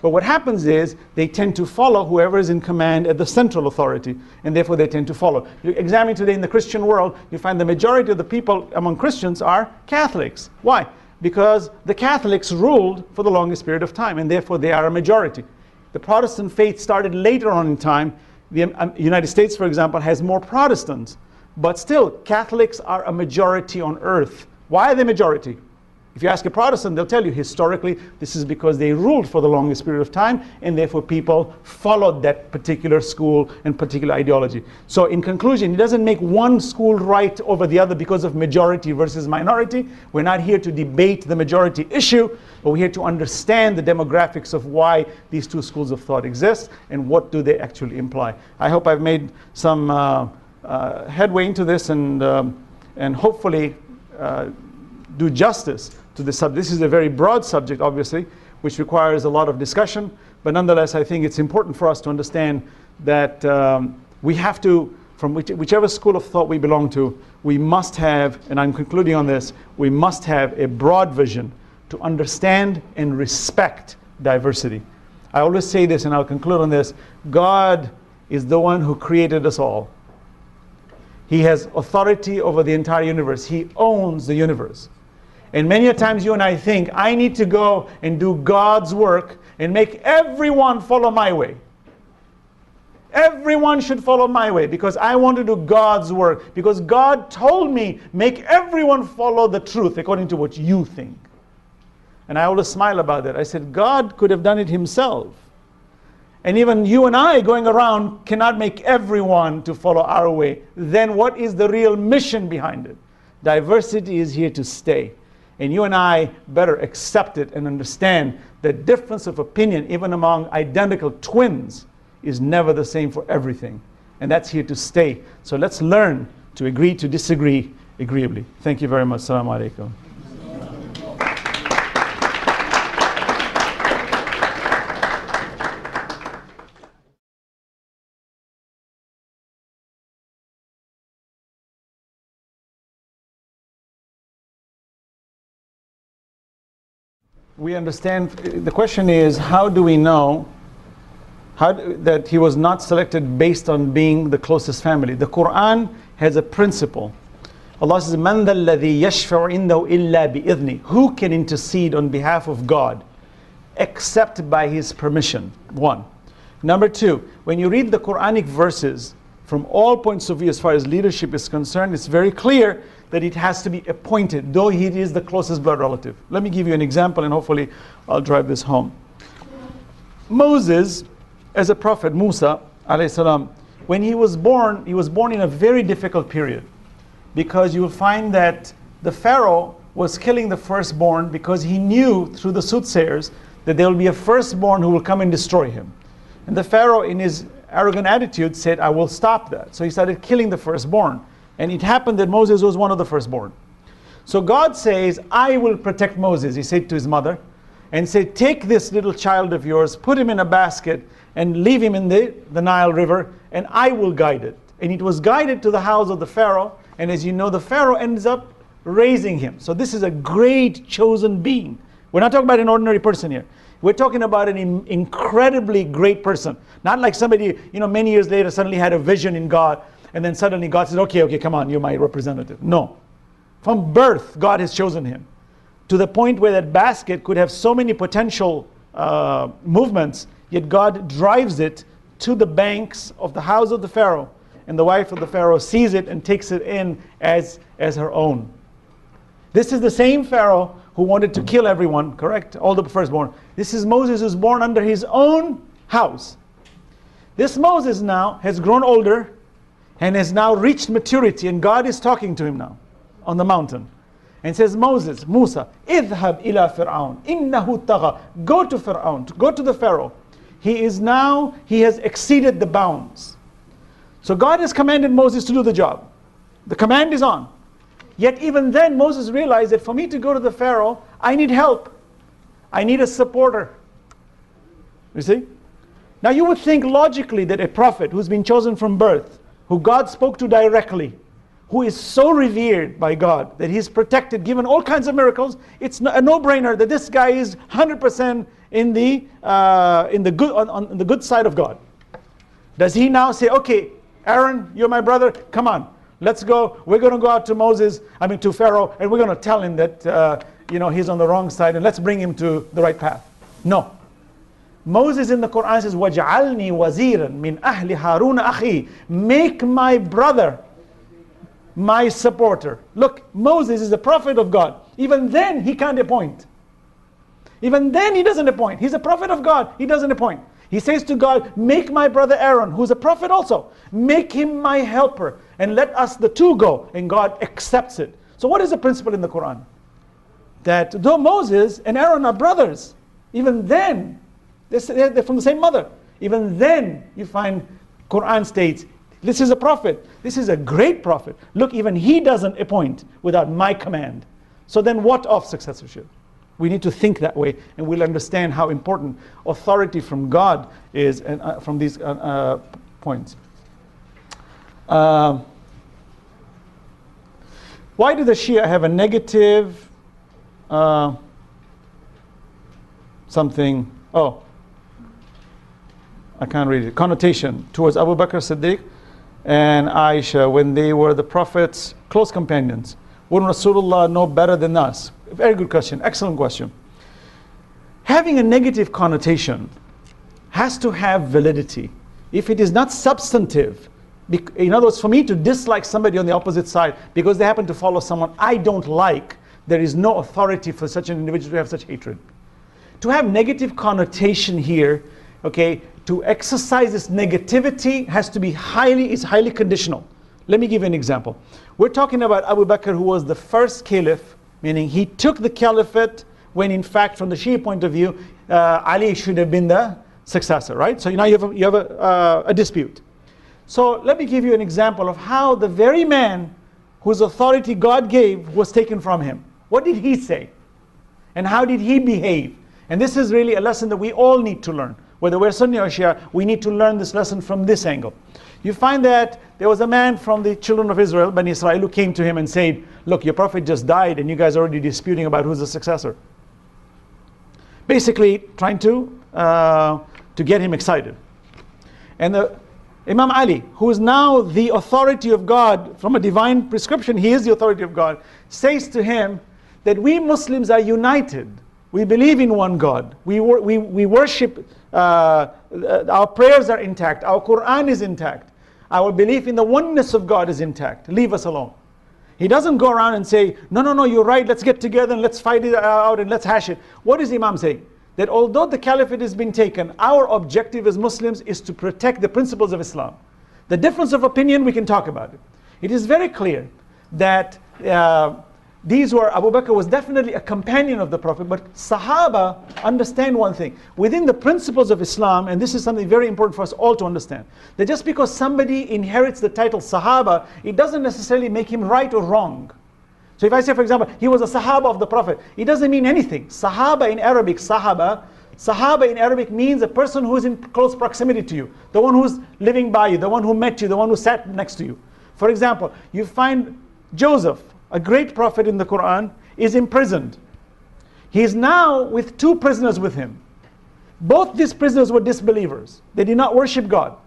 But what happens is they tend to follow whoever is in command at the central authority, and therefore they tend to follow. You examine today in the Christian world, you find the majority of the people among Christians are Catholics. Why? Because the Catholics ruled for the longest period of time, and therefore they are a majority. The Protestant faith started later on in time. The United States, for example, has more Protestants. But still, Catholics are a majority on earth. Why are they majority? If you ask a Protestant, they'll tell you historically this is because they ruled for the longest period of time, and therefore people followed that particular school and particular ideology. So in conclusion, it doesn't make one school right over the other because of majority versus minority. We're not here to debate the majority issue, but we're here to understand the demographics of why these two schools of thought exist and what do they actually imply. I hope I've made some headway into this and hopefully do justice to the subject. This is a very broad subject, obviously. which requires a lot of discussion. But nonetheless, I think it's important for us to understand that we have to, from whichever school of thought we belong to, we must have, and I'm concluding on this, we must have a broad vision to understand and respect diversity. I always say this, and I'll conclude on this: God is the one who created us all. He has authority over the entire universe. He owns the universe. And many a times you and I think, I need to go and do God's work and make everyone follow my way. Everyone should follow my way because I want to do God's work. Because God told me, make everyone follow the truth according to what you think. And I always smile about that. I said, God could have done it himself. And even you and I going around cannot make everyone to follow our way. Then what is the real mission behind it? Diversity is here to stay. And you and I better accept it and understand that difference of opinion, even among identical twins, is never the same for everything. And that's here to stay. So let's learn to agree to disagree agreeably. Thank you very much. Assalamu alaikum. We understand, the question is, how do we know that he was not selected based on being the closest family? The Quran has a principle. Allah says, مَنْ ذَا الَّذِي يَشْفَعُ عِنْدَهُ إِلَّا بِإِذْنِهِ. Who can intercede on behalf of God except by his permission? One. Number two, when you read the Quranic verses, from all points of view as far as leadership is concerned, it's very clear that it has to be appointed, though he is the closest blood relative. Let me give you an example and hopefully I'll drive this home. Moses, as a prophet, Musa alayhi salam, when he was born in a very difficult period, because you will find that the Pharaoh was killing the firstborn because he knew through the soothsayers that there will be a firstborn who will come and destroy him. And the Pharaoh, in his arrogant attitude, said, I will stop that. So he started killing the firstborn. And it happened that Moses was one of the firstborn. So God says, I will protect Moses, he said to his mother, and said, take this little child of yours, put him in a basket, and leave him in the Nile River, and I will guide it. And it was guided to the house of the Pharaoh, and as you know, the Pharaoh ends up raising him. So this is a great chosen being. We're not talking about an ordinary person here. We're talking about an incredibly great person. Not like somebody, many years later suddenly had a vision in God, and then suddenly God says, okay, come on, you're my representative. No. From birth, God has chosen him. To the point where that basket could have so many potential movements, yet God drives it to the banks of the house of the Pharaoh. And the wife of the Pharaoh sees it and takes it in as her own. This is the same Pharaoh who wanted to kill everyone, correct? All the firstborn. This is Moses who's born under his own house. This Moses now has grown older and has now reached maturity, and God is talking to him now on the mountain and says, Musa, idhab ila Fir'aun, innahu tagha. Go to Fir'aun, go to the Pharaoh. He has exceeded the bounds. So God has commanded Moses to do the job. The command is on. Yet even then Moses realized that for me to go to the Pharaoh, I need help. I need a supporter. You see? Now you would think logically that a prophet who's been chosen from birth, who God spoke to directly, who is so revered by God that he's protected, given all kinds of miracles, it's a no-brainer that this guy is 100% in the good side of God. Does he now say, okay, Aaron, you're my brother, come on, let's go. We're going to go out to Pharaoh, and we're going to tell him that he's on the wrong side, and let's bring him to the right path. No. Moses in the Quran says, وَجْعَلْنِي وَزِيرًا مِنْ أَهْلِ هَارُونَ أَخِي. Make my brother my supporter. Look, Moses is a prophet of God. Even then, he can't appoint. Even then, he doesn't appoint. He's a prophet of God. He doesn't appoint. He says to God, make my brother Aaron, who's a prophet also, make him my helper, and let us the two go. And God accepts it. So what is the principle in the Quran? That though Moses and Aaron are brothers, even then, they're from the same mother. Even then, you find Quran states, this is a prophet. This is a great prophet. Look, even he doesn't appoint without my command. So then what of successorship? We need to think that way, and we'll understand how important authority from God is, and from these points. Why do the Shia have a negative something? Oh, I can't read it. Connotation towards Abu Bakr Siddiq and Aisha when they were the Prophet's close companions. Wouldn't Rasulullah know better than us? Very good question. Excellent question. Having a negative connotation has to have validity. If it is not substantive, in other words, for me to dislike somebody on the opposite side because they happen to follow someone I don't like, there is no authority for such an individual to have such hatred. To have negative connotation here, okay, to exercise this negativity has to be highly conditional. Let me give you an example. We're talking about Abu Bakr, who was the first caliph, meaning he took the caliphate when in fact from the Shia point of view, Ali should have been the successor, right? So now you have a dispute. So let me give you an example of how the very man whose authority God gave was taken from him. What did he say? And how did he behave? And this is really a lesson that we all need to learn. Whether we're Sunni or Shia, we need to learn this lesson from this angle. You find that there was a man from the children of Israel, Bani Israel, who came to him and said, look, your prophet just died and you guys are already disputing about who's the successor. Basically trying to get him excited. And Imam Ali, who is now the authority of God from a divine prescription, he is the authority of God, says to him that we Muslims are united. We believe in one God. We worship, our prayers are intact. Our Quran is intact. Our belief in the oneness of God is intact. Leave us alone. He doesn't go around and say, no, you're right, let's get together and let's fight it out and let's hash it. What does Imam say? That although the caliphate has been taken, our objective as Muslims is to protect the principles of Islam. The difference of opinion, we can talk about it. It is very clear that Abu Bakr was definitely a companion of the Prophet, but Sahaba understand one thing. Within the principles of Islam, and this is something very important for us all to understand, that just because somebody inherits the title Sahaba, it doesn't necessarily make him right or wrong. So if I say, for example, he was a Sahaba of the Prophet, it doesn't mean anything. Sahaba in Arabic, Sahaba in Arabic means a person who is in close proximity to you, the one who's living by you, the one who met you, the one who sat next to you. For example, you find Joseph, a great prophet in the Quran, is imprisoned. He is now with two prisoners with him. Both these prisoners were disbelievers. They did not worship God.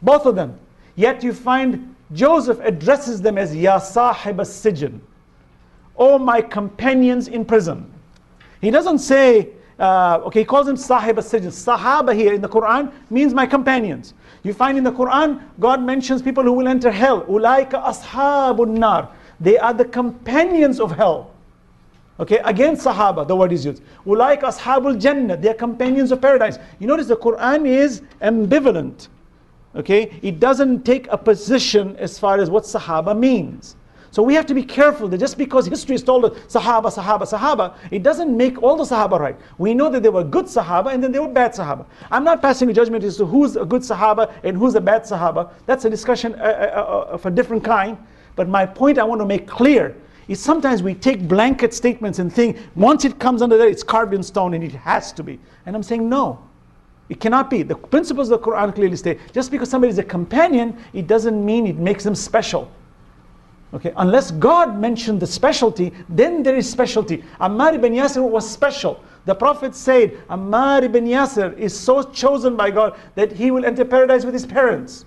Both of them. Yet you find Joseph addresses them as Ya Sahib as-Sijn. Oh, my companions in prison. He doesn't say, he calls them Sahib as-Sijn. Sahaba here in the Quran means my companions. You find in the Quran, God mentions people who will enter hell. Ulaika ashabun nar. They are the companions of hell. Okay, again Sahaba, the word is used. Ulaika ashabul Jannah. They are companions of paradise. You notice the Quran is ambivalent. Okay, it doesn't take a position as far as what Sahaba means. So we have to be careful that just because history is told us Sahaba, it doesn't make all the Sahaba right. We know that there were good Sahaba and then there were bad Sahaba. I'm not passing a judgment as to who's a good Sahaba and who's a bad Sahaba. That's a discussion of a different kind. But my point I want to make clear is sometimes we take blanket statements and think once it comes under there, it's carved in stone and it has to be. And I'm saying no. It cannot be. The principles of the Quran clearly state, just because somebody is a companion, it doesn't mean it makes them special. Okay, unless God mentioned the specialty, then there is specialty. Ammar ibn Yasir was special. The Prophet said, Ammar ibn Yasir is so chosen by God that he will enter paradise with his parents.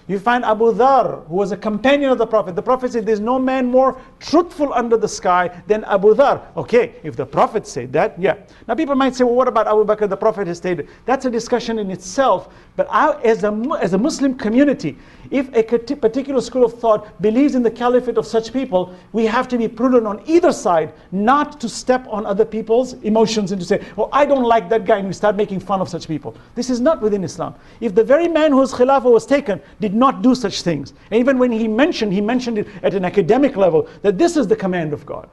You find Abu Dhar, who was a companion of the Prophet. The Prophet said, there's no man more truthful under the sky than Abu Dhar. Okay, if the Prophet said that, yeah. Now people might say, well, what about Abu Bakr? The Prophet has stated. That's a discussion in itself. But as a Muslim community, if a particular school of thought believes in the caliphate of such people, we have to be prudent on either side, not to step on other people's emotions and to say, oh, I don't like that guy, and we start making fun of such people. This is not within Islam. If the very man whose khilafah was taken did not do such things, and even when he mentioned it at an academic level, that this is the command of God.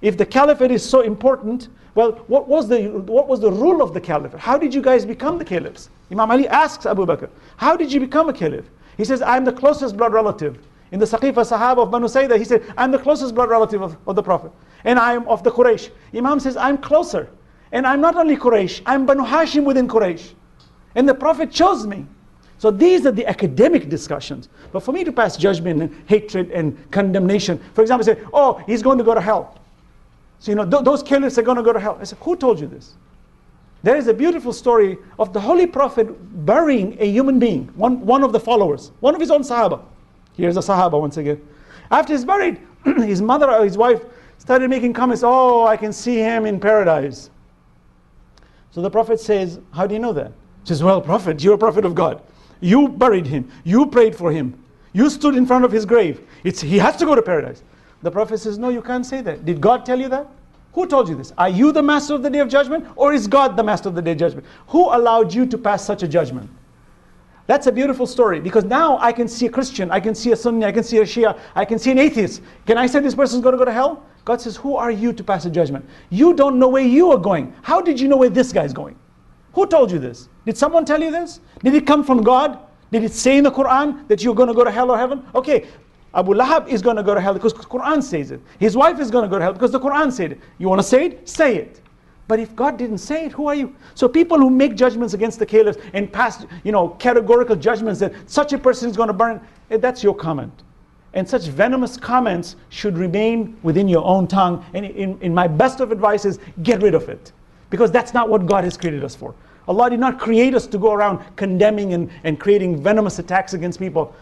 If the caliphate is so important, well, what was the rule of the caliphate? How did you guys become the caliphs? Imam Ali asks Abu Bakr, how did you become a caliph? He says, I'm the closest blood relative. In the Saqifa Sahaba of Banu Sayda, he said, I'm the closest blood relative of the Prophet. And I am of the Quraysh. Imam says, I'm closer. And I'm not only Quraysh, I'm Banu Hashim within Quraysh. And the Prophet chose me. So these are the academic discussions. But for me to pass judgment and hatred and condemnation, for example, say, oh, he's going to go to hell. So those caliphs are going to go to hell. I said, who told you this? There is a beautiful story of the Holy Prophet burying a human being, one of the followers, one of his own Sahaba. Here's a Sahaba once again. After he's buried, his mother or his wife started making comments, oh, I can see him in paradise. So the Prophet says, how do you know that? He says, well, Prophet, you're a prophet of God. You buried him. You prayed for him. You stood in front of his grave. He has to go to paradise. The Prophet says, no, you can't say that. Did God tell you that? Who told you this? Are you the master of the day of judgment? Or is God the master of the day of judgment? Who allowed you to pass such a judgment? That's a beautiful story, because now I can see a Christian, I can see a Sunni, I can see a Shia, I can see an atheist. Can I say this person's going to go to hell? God says, who are you to pass a judgment? You don't know where you are going. How did you know where this guy's going? Who told you this? Did someone tell you this? Did it come from God? Did it say in the Quran that you're going to go to hell or heaven? Okay, Abu Lahab is going to go to hell because the Quran says it. His wife is going to go to hell because the Quran said it. You want to say it? Say it. But if God didn't say it, who are you? So people who make judgments against the caliphs and pass, categorical judgments that such a person is going to burn, that's your comment. And such venomous comments should remain within your own tongue. And in my best of advice is, get rid of it. Because that's not what God has created us for. Allah did not create us to go around condemning and creating venomous attacks against people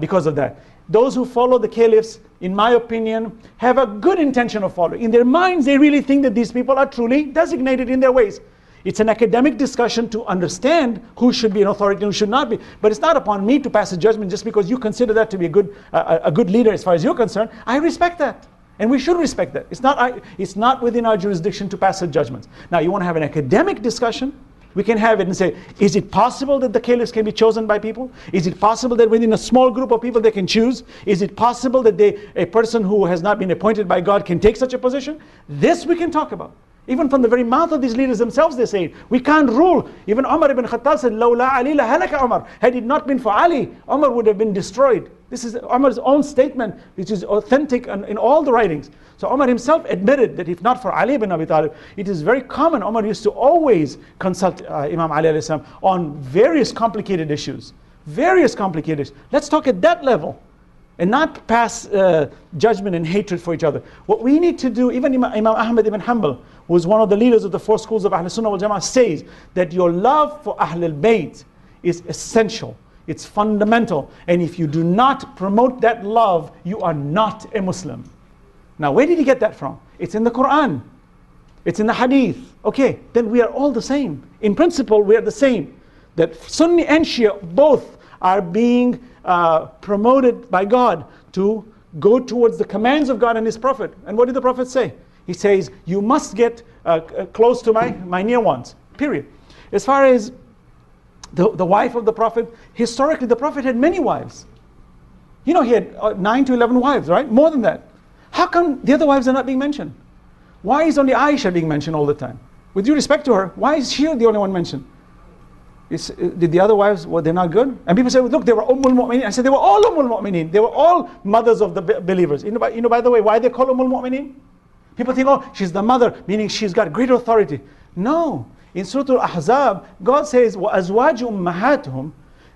because of that. Those who follow the caliphs, in my opinion, have a good intention of following. In their minds, they really think that these people are truly designated in their ways. It's an academic discussion to understand who should be an authority and who should not be. But it's not upon me to pass a judgment just because you consider that to be a good leader as far as you're concerned. I respect that. And we should respect that. It's not within our jurisdiction to pass such judgments. Now, you want to have an academic discussion? We can have it and say, is it possible that the caliphs can be chosen by people? Is it possible that within a small group of people they can choose? Is it possible that a person who has not been appointed by God can take such a position? This we can talk about. Even from the very mouth of these leaders themselves, they say, we can't rule. Even Umar ibn Khattab said, لَوْلَا عَلِي لَهَلَكَ Umar. Had it not been for Ali, Umar would have been destroyed. This is Umar's own statement, which is authentic in all the writings. So Umar himself admitted that if not for Ali ibn Abi Talib, it is very common. Umar used to always consult Imam Ali alayhi salam on various complicated issues. Various complicated issues. Let's talk at that level and not pass judgment and hatred for each other. What we need to do, even Imam Ahmad ibn Hanbal, who is one of the leaders of the four schools of Ahl Sunnah wal Jama'ah, says that your love for Ahlul Bayt is essential. It's fundamental. And if you do not promote that love, you are not a Muslim. Now, where did he get that from? It's in the Quran. It's in the Hadith. Okay, then we are all the same. In principle, we are the same. That Sunni and Shia both are being promoted by God to go towards the commands of God and His Prophet. And what did the Prophet say? He says, you must get close to my near ones, period. As far as the wife of the Prophet, historically the Prophet had many wives. He had 9 to 11 wives, right? More than that. How come the other wives are not being mentioned? Why is only Aisha being mentioned all the time? With due respect to her, why is she the only one mentioned? Did the other wives, they're not good? And people say, look, they were Ummul Mu'mineen. I said, they were all Ummul Mu'mineen. They were all mothers of the believers. By the way, why they call Ummul Mu'mineen? People think, oh, she's the mother, meaning she's got great authority. No. In Surah Al-Ahzab, God says, وَأَزْوَاجُ أُمَّهَاتُهُمْ.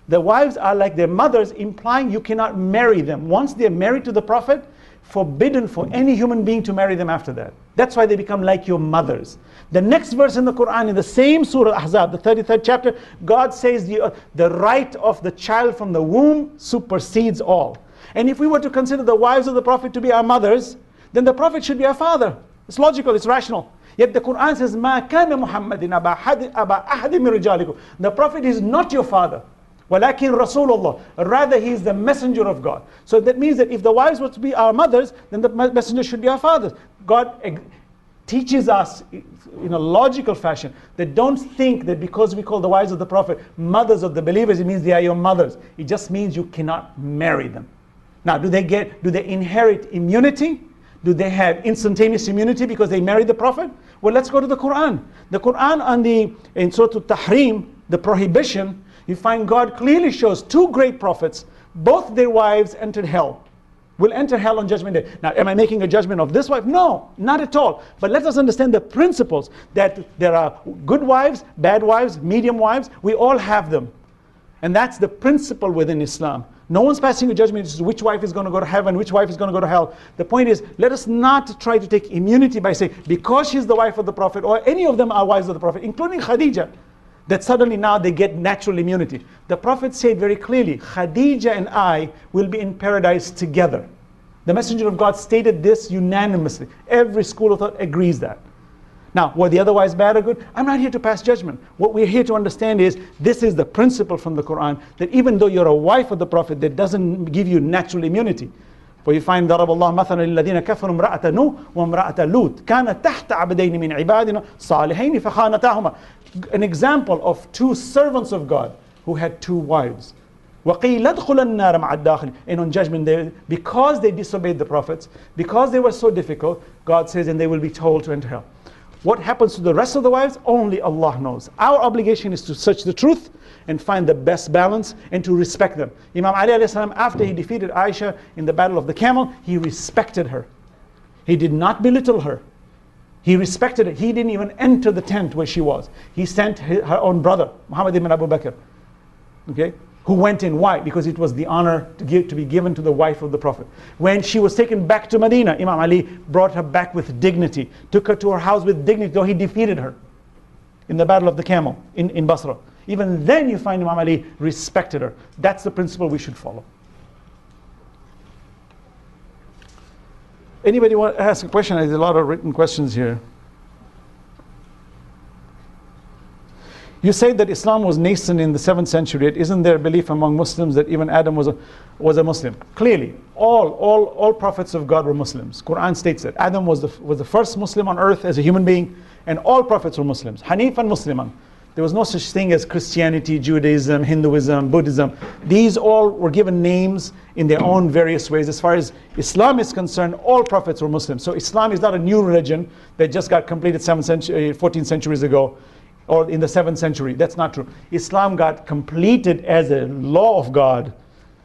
The wives are like their mothers, implying you cannot marry them. Once they're married to the Prophet, forbidden for any human being to marry them after that. That's why they become like your mothers. The next verse in the Quran, in the same Surah Al-Ahzab, the 33rd chapter, God says the right of the child from the womb supersedes all. And if we were to consider the wives of the Prophet to be our mothers, then the Prophet should be our father. It's logical, it's rational. Yet the Quran says, مَا كَانَ مُحَمَّدٍ أَبَا أَحَدٍ مِّن رِجَالِكُمْ. The Prophet is not your father. وَلَكِنْ رَسُولُ اللَّهِ. Rather, he is the messenger of God. So that means that if the wives were to be our mothers, then the messenger should be our fathers. God teaches us in a logical fashion that don't think that because we call the wives of the Prophet mothers of the believers, it means they are your mothers. It just means you cannot marry them. Now, do they inherit immunity? Do they have instantaneous immunity because they married the Prophet? Well, let's go to the Quran. The Quran in Surah Al-Tahrim, the prohibition, you find God clearly shows two great prophets Both their wives entered hell. Will enter hell on Judgment Day. Now, am I making a judgment of this wife? No, not at all. But let us understand the principles that there are good wives, bad wives, medium wives. We all have them. And that's the principle within Islam. No one's passing a judgment as to which wife is going to go to heaven, which wife is going to go to hell. The point is, let us not try to take immunity by saying, because she's the wife of the Prophet, or any of them are wives of the Prophet, including Khadija, that suddenly now they get natural immunity. The Prophet said very clearly, Khadija and I will be in paradise together. The Messenger of God stated this unanimously. Every school of thought agrees that. Now, were the other wives bad or good? I'm not here to pass judgment. What we're here to understand is, this is the principle from the Quran, that even though you're a wife of the Prophet, that doesn't give you natural immunity. For you find ضرب الله مثلا للذين كفروا امرأة نوح وامرأة لوط كانت تحت عبدين من عبادنا صالحين فخانتاهما. An example of two servants of God who had two wives. وَقِيلَ ادْخُلَ النَّارَ مَعَ الدَّاخِلِينَ. And on Judgment Day, because they disobeyed the prophets, because they were so difficult, God says, and they will be told to enter hell. What happens to the rest of the wives? Only Allah knows. Our obligation is to search the truth and find the best balance and to respect them. Imam Ali alayhi salam, after he defeated Aisha in the battle of the camel, he respected her. He did not belittle her. He respected her. He didn't even enter the tent where she was. He sent her own brother, Muhammad ibn Abu Bakr, okay, who went in. Why? Because it was the honor to be given to the wife of the Prophet. When she was taken back to Medina, Imam Ali brought her back with dignity, took her to her house with dignity, though he defeated her in the battle of the camel in Basra. Even then you find Imam Ali respected her. That's the principle we should follow. Anybody want to ask a question? There's a lot of written questions here. You say that Islam was nascent in the 7th century. Isn't there a belief among Muslims that even Adam was a Muslim? Clearly, all prophets of God were Muslims. Quran states that Adam was the first Muslim on earth as a human being, and all prophets were Muslims. Hanifan Musliman. There was no such thing as Christianity, Judaism, Hinduism, Buddhism. These all were given names in their own various ways. As far as Islam is concerned, all prophets were Muslims. So Islam is not a new religion that just got completed 14 centuries ago, or in the 7th century. That's not true. Islam got completed as a law of God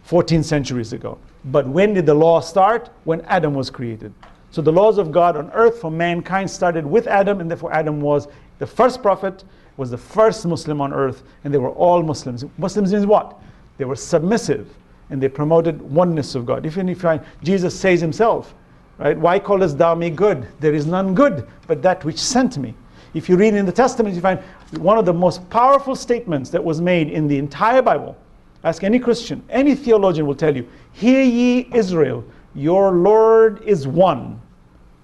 14 centuries ago. But when did the law start? When Adam was created. So the laws of God on earth for mankind started with Adam, and therefore Adam was the first prophet, was the first Muslim on earth, and they were all Muslims. Muslims means what? They were submissive, and they promoted oneness of God. Even if you find, Jesus says himself, right? Why callest thou me good? There is none good but that which sent me. If you read in the Testament, you find one of the most powerful statements that was made in the entire Bible. Ask any Christian, any theologian will tell you, hear ye Israel, your Lord is one.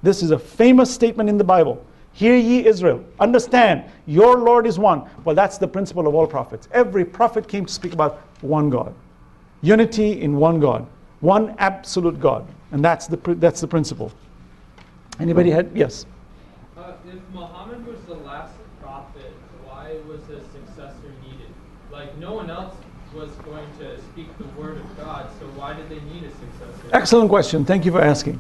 This is a famous statement in the Bible. Hear ye Israel, understand, your Lord is one. Well, that's the principle of all prophets. Every prophet came to speak about one God. Unity in one God. One absolute God. And that's the principle. Anybody had? Yes. If Muhammad was the last prophet, why was a successor needed? Like, no one else was going to speak the word of God, so why did they need a successor? Excellent question. Thank you for asking.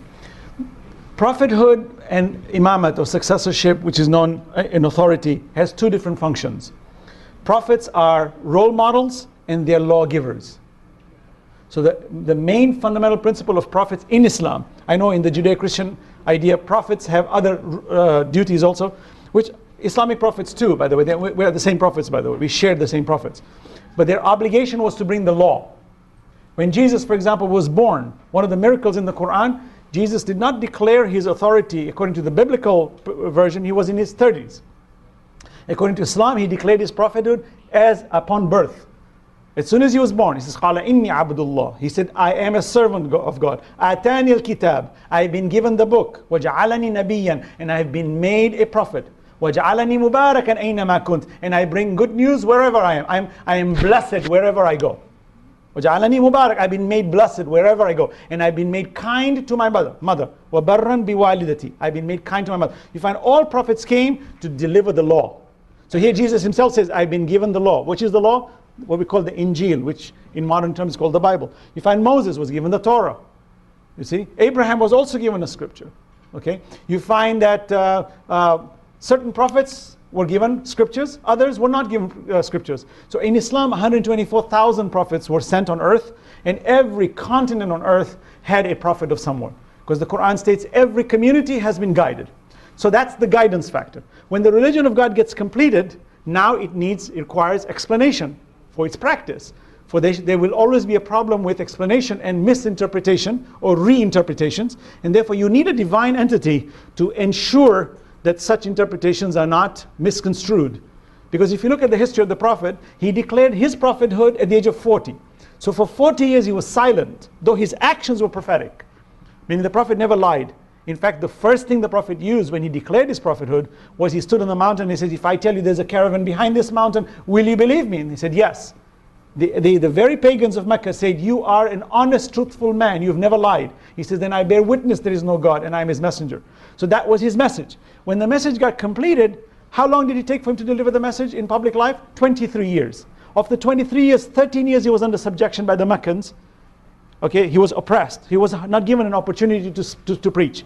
Prophethood and imamat, or successorship, which is known in authority, has two different functions. Prophets are role models and they're lawgivers. So the main fundamental principle of prophets in Islam, I know in the Judeo-Christian idea, prophets have other duties also, which Islamic prophets too, by the way. We are the same prophets, by the way. We share the same prophets. But their obligation was to bring the law. When Jesus, for example, was born, one of the miracles in the Quran, Jesus did not declare his authority according to the biblical version. He was in his 30s. According to Islam, he declared his prophethood as upon birth. As soon as he was born, he says, قَالَ إِنِّي عَبْدُ اللَّهِ. He said, I am a servant of God. آتَانِي الْكِتَابِ. I have been given the book. وَجَعَلَنِي نَبِيًّا. And I have been made a prophet. وَجَعَلَنِي مُبَارَكًا أَيْنَمَا كُنْتُ. And I bring good news wherever I am. I am blessed wherever I go. وَجَعَلَنِي مُبَارَكًا. I've been made blessed wherever I go. And I've been made kind to my mother. وَبَرًّا بِوَالِدَتِي. I've been made kind to my mother. You find all prophets came to deliver the law. So here Jesus himself says, I've been given the law. Which is the law? What we call the Injil, which in modern terms is called the Bible. You find Moses was given the Torah. You see, Abraham was also given a scripture. Okay, you find that certain prophets were given scriptures, others were not given scriptures. So in Islam, 124,000 prophets were sent on earth, and every continent on earth had a prophet of someone. Because the Quran states every community has been guided. So that's the guidance factor. When the religion of God gets completed, now it requires explanation for its practice. For there will always be a problem with explanation and misinterpretation or reinterpretations, and therefore you need a divine entity to ensure that such interpretations are not misconstrued. Because if you look at the history of the Prophet, he declared his prophethood at the age of 40. So for 40 years he was silent, though his actions were prophetic. Meaning the Prophet never lied. In fact, the first thing the Prophet used when he declared his prophethood was he stood on the mountain and he said, if I tell you there's a caravan behind this mountain, will you believe me? And he said, yes. The very pagans of Mecca said, you are an honest, truthful man, you've never lied. He says, then I bear witness there is no God and I am his messenger. So that was his message. When the message got completed, how long did it take for him to deliver the message in public life? 23 years. Of the 23 years, 13 years he was under subjection by the Meccans. Okay, he was oppressed. He was not given an opportunity to preach.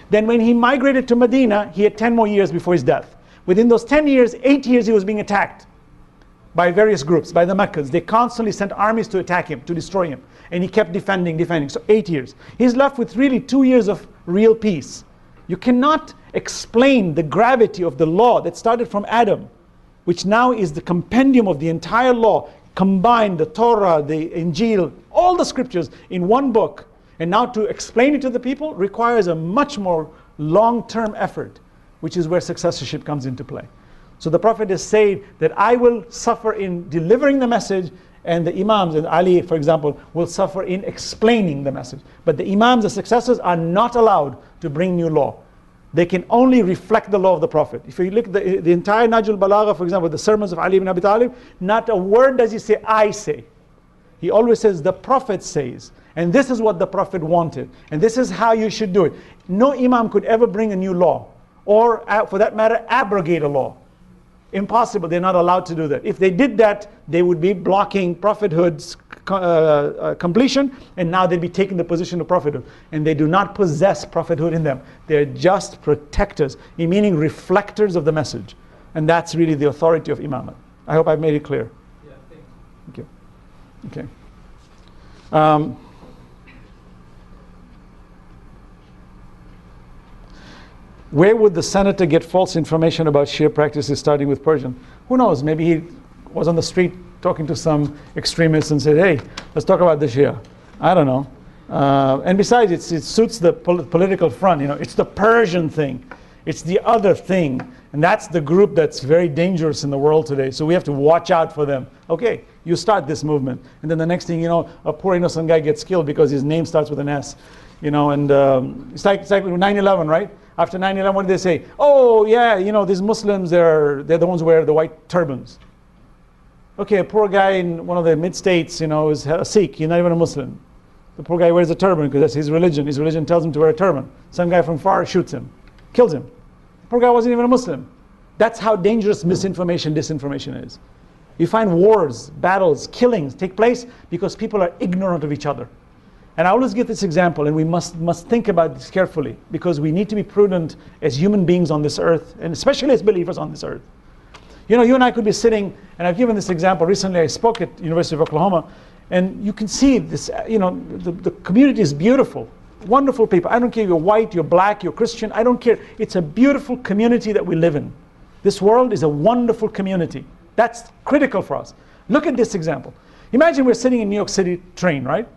Then when he migrated to Medina, he had 10 more years before his death. Within those 10 years, 8 years he was being attacked by various groups, by the Meccans. They constantly sent armies to attack him, to destroy him. And he kept defending. So 8 years. He's left with really 2 years of real peace. You cannot explain the gravity of the law that started from Adam, which now is the compendium of the entire law, combined the Torah, the Injil, all the scriptures in one book. And now to explain it to the people requires a much more long-term effort, which is where successorship comes into play. So the Prophet is saying that I will suffer in delivering the message, and the Imams, and Ali for example, will suffer in explaining the message. But the Imams, the successors, are not allowed to bring new law. They can only reflect the law of the Prophet. If you look at the entire Najul Balagha, for example, the sermons of Ali ibn Abi Talib, not a word does he say, I say. He always says, the Prophet says. And this is what the Prophet wanted. And this is how you should do it. No Imam could ever bring a new law. Or, for that matter, abrogate a law. Impossible. They're not allowed to do that. If they did that, they would be blocking prophethood's completion, and now they'd be taking the position of prophethood. And they do not possess prophethood in them. They're just protectors, meaning reflectors of the message. And that's really the authority of Imamah. I hope I've made it clear. Yeah, thank you. Okay. Where would the senator get false information about Shia practices starting with Persian? Who knows? Maybe he was on the street talking to some extremists and said, hey, let's talk about the Shia. I don't know. And besides, it suits the political front. You know, it's the Persian thing. It's the other thing. And that's the group that's very dangerous in the world today. So we have to watch out for them. Okay, you start this movement. And then the next thing you know, a poor innocent guy gets killed because his name starts with an S. You know, and it's like 9/11, right? After 9/11, what did they say? Oh, yeah, you know, these Muslims, they're the ones who wear the white turbans. Okay, a poor guy in one of the mid-states, you know, is a Sikh. He's not even a Muslim. The poor guy wears a turban because that's his religion. His religion tells him to wear a turban. Some guy from far shoots him, kills him. The poor guy wasn't even a Muslim. That's how dangerous misinformation, disinformation is. You find wars, battles, killings take place because people are ignorant of each other. And I always give this example, and we must think about this carefully, because we need to be prudent as human beings on this earth, and especially as believers on this earth. You know, you and I could be sitting, and I've given this example recently. I spoke at University of Oklahoma, and you can see this, you know, the community is beautiful, wonderful people. I don't care if you're white, you're black, you're Christian, I don't care. It's a beautiful community that we live in. This world is a wonderful community. That's critical for us. Look at this example. Imagine we're sitting in New York City train, right?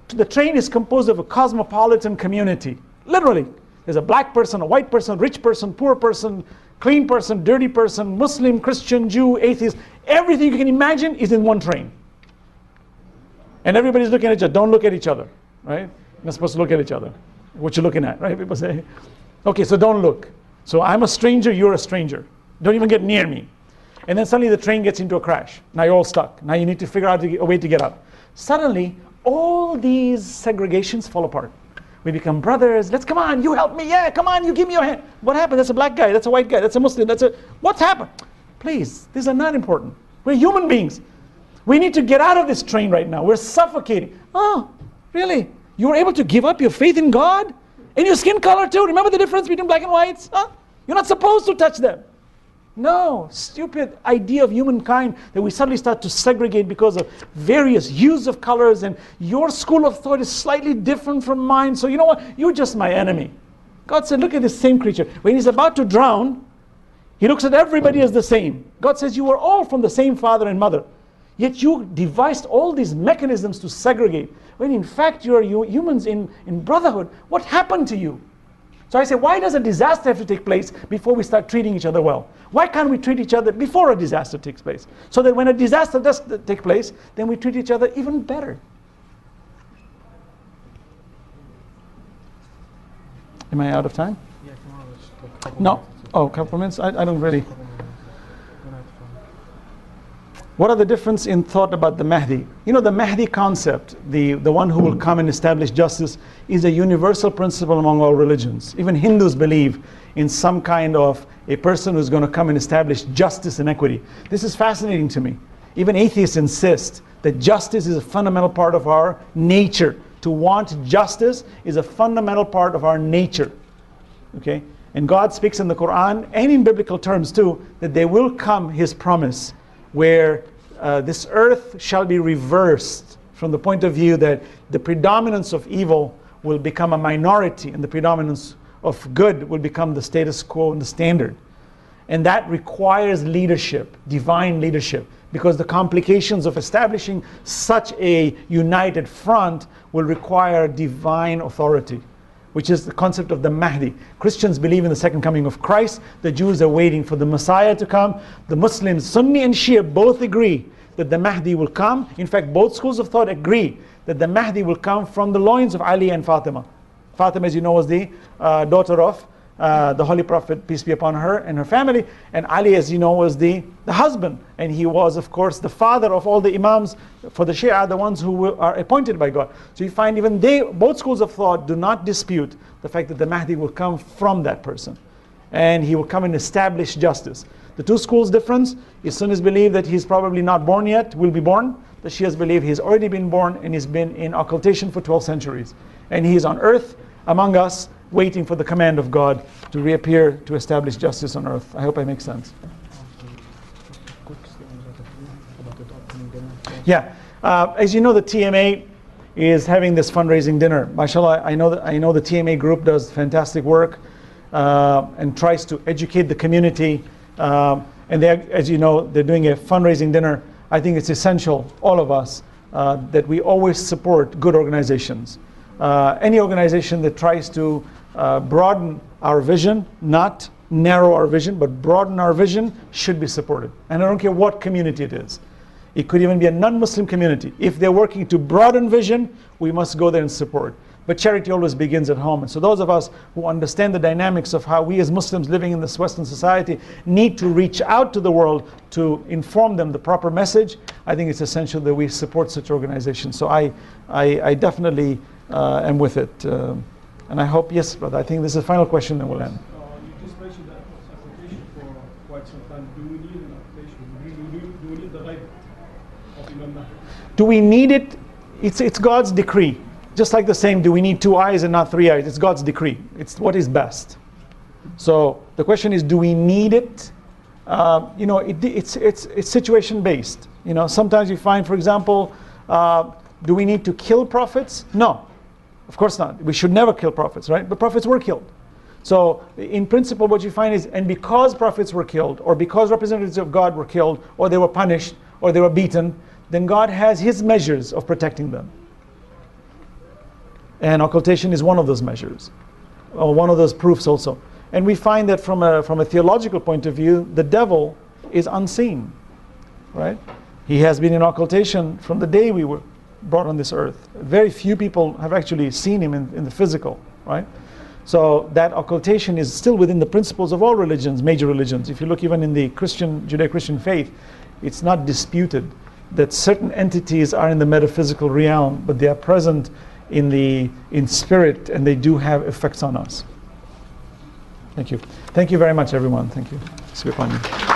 The train is composed of a cosmopolitan community. Literally. There's a black person, a white person, rich person, poor person, clean person, dirty person, Muslim, Christian, Jew, atheist. Everything you can imagine is in one train. And everybody's looking at each other. Don't look at each other, right? You're not supposed to look at each other. What you're looking at, right? People say, okay, so don't look. So I'm a stranger, you're a stranger. Don't even get near me. And then suddenly the train gets into a crash. Now you're all stuck. Now you need to figure out a way to get out. Suddenly, all these segregations fall apart. We become brothers. Let's, come on, you help me. Yeah, come on, you give me your hand. What happened? That's a black guy. That's a white guy. That's a Muslim. What's happened? Please, these are not important. We're human beings. We need to get out of this train right now. We're suffocating. Oh, really? You were able to give up your faith in God? And your skin color too? Remember the difference between black and whites? Huh? You're not supposed to touch them. No, stupid idea of humankind that we suddenly start to segregate because of various hues of colors, and your school of thought is slightly different from mine, so you know what, you're just my enemy. God said, look at this same creature. When he's about to drown, he looks at everybody as the same. God says, you are all from the same father and mother. Yet you devised all these mechanisms to segregate, when in fact you are humans in brotherhood. What happened to you? So I say, why does a disaster have to take place before we start treating each other well? Why can't we treat each other before a disaster takes place? So that when a disaster does take place, then we treat each other even better. Am I out of time? Yeah, come on, let's talk a couple No. minutes. Oh, couple minutes? I don't really. Couple minutes. We're gonna have fun. What are the difference in thought about the Mahdi? You know, the Mahdi concept, the one who will come and establish justice, is a universal principle among all religions. Even Hindus believe in some kind of a person who's going to come and establish justice and equity. This is fascinating to me. Even atheists insist that justice is a fundamental part of our nature. To want justice is a fundamental part of our nature. Okay? And God speaks in the Quran, and in biblical terms too, that there will come His promise, where this earth shall be reversed from the point of view that the predominance of evil will become a minority and the predominance of good will become the status quo and the standard. And that requires leadership, divine leadership, because the complications of establishing such a united front will require divine authority, which is the concept of the Mahdi. Christians believe in the second coming of Christ. The Jews are waiting for the Messiah to come. The Muslims, Sunni and Shia, both agree that the Mahdi will come. In fact, both schools of thought agree that the Mahdi will come from the loins of Ali and Fatima. Fatima, as you know, was the daughter of the Holy Prophet, peace be upon her, and her family. And Ali, as you know, was the husband. And he was, of course, the father of all the Imams for the Shia, the ones who are appointed by God. So you find even both schools of thought do not dispute the fact that the Mahdi will come from that person. And he will come and establish justice. The two schools' difference is Sunnis believe that he's probably not born yet, will be born. The Shias believe he's already been born and he's been in occultation for 12 centuries. And he is on earth among us, waiting for the command of God to reappear to establish justice on earth. I hope I make sense. Quick statement about the upcoming dinner. Yeah, as you know, the TMA is having this fundraising dinner. MashaAllah, I know the TMA group does fantastic work and tries to educate the community. And they, as you know, they're doing a fundraising dinner. I think it's essential, all of us, that we always support good organizations. Any organization that tries to broaden our vision, not narrow our vision, but broaden our vision, should be supported. And I don't care what community it is. It could even be a non-Muslim community. If they're working to broaden vision, we must go there and support. But charity always begins at home. And so those of us who understand the dynamics of how we as Muslims living in this Western society need to reach out to the world to inform them the proper message, I think it's essential that we support such organizations. So I definitely am with it. And I hope, yes, brother, I think this is the final question, then we'll end. You just mentioned that application for quite some time. Do we need an application? Do we need the right of Imam Mahdi? Do we need it? It's God's decree. Just like the same, do we need 2 eyes and not 3 eyes? It's God's decree. It's what is best. So the question is, do we need it? You know, it's situation based. You know, sometimes you find, for example, do we need to kill prophets? No, of course not. We should never kill prophets, right? But prophets were killed. So in principle, what you find is, and because prophets were killed, or because representatives of God were killed, or they were punished, or they were beaten, then God has His measures of protecting them. And occultation is one of those measures, or one of those proofs also. And we find that from a theological point of view, the devil is unseen, right? He has been in occultation from the day we were brought on this earth. Very few people have actually seen him in the physical, right? So that occultation is still within the principles of all religions, major religions. If you look even in the Judeo-Christian faith, it's not disputed that certain entities are in the metaphysical realm, but they are present in spirit, and they do have effects on us. Thank you. Thank you very much, everyone. Thank you. Peace be upon you.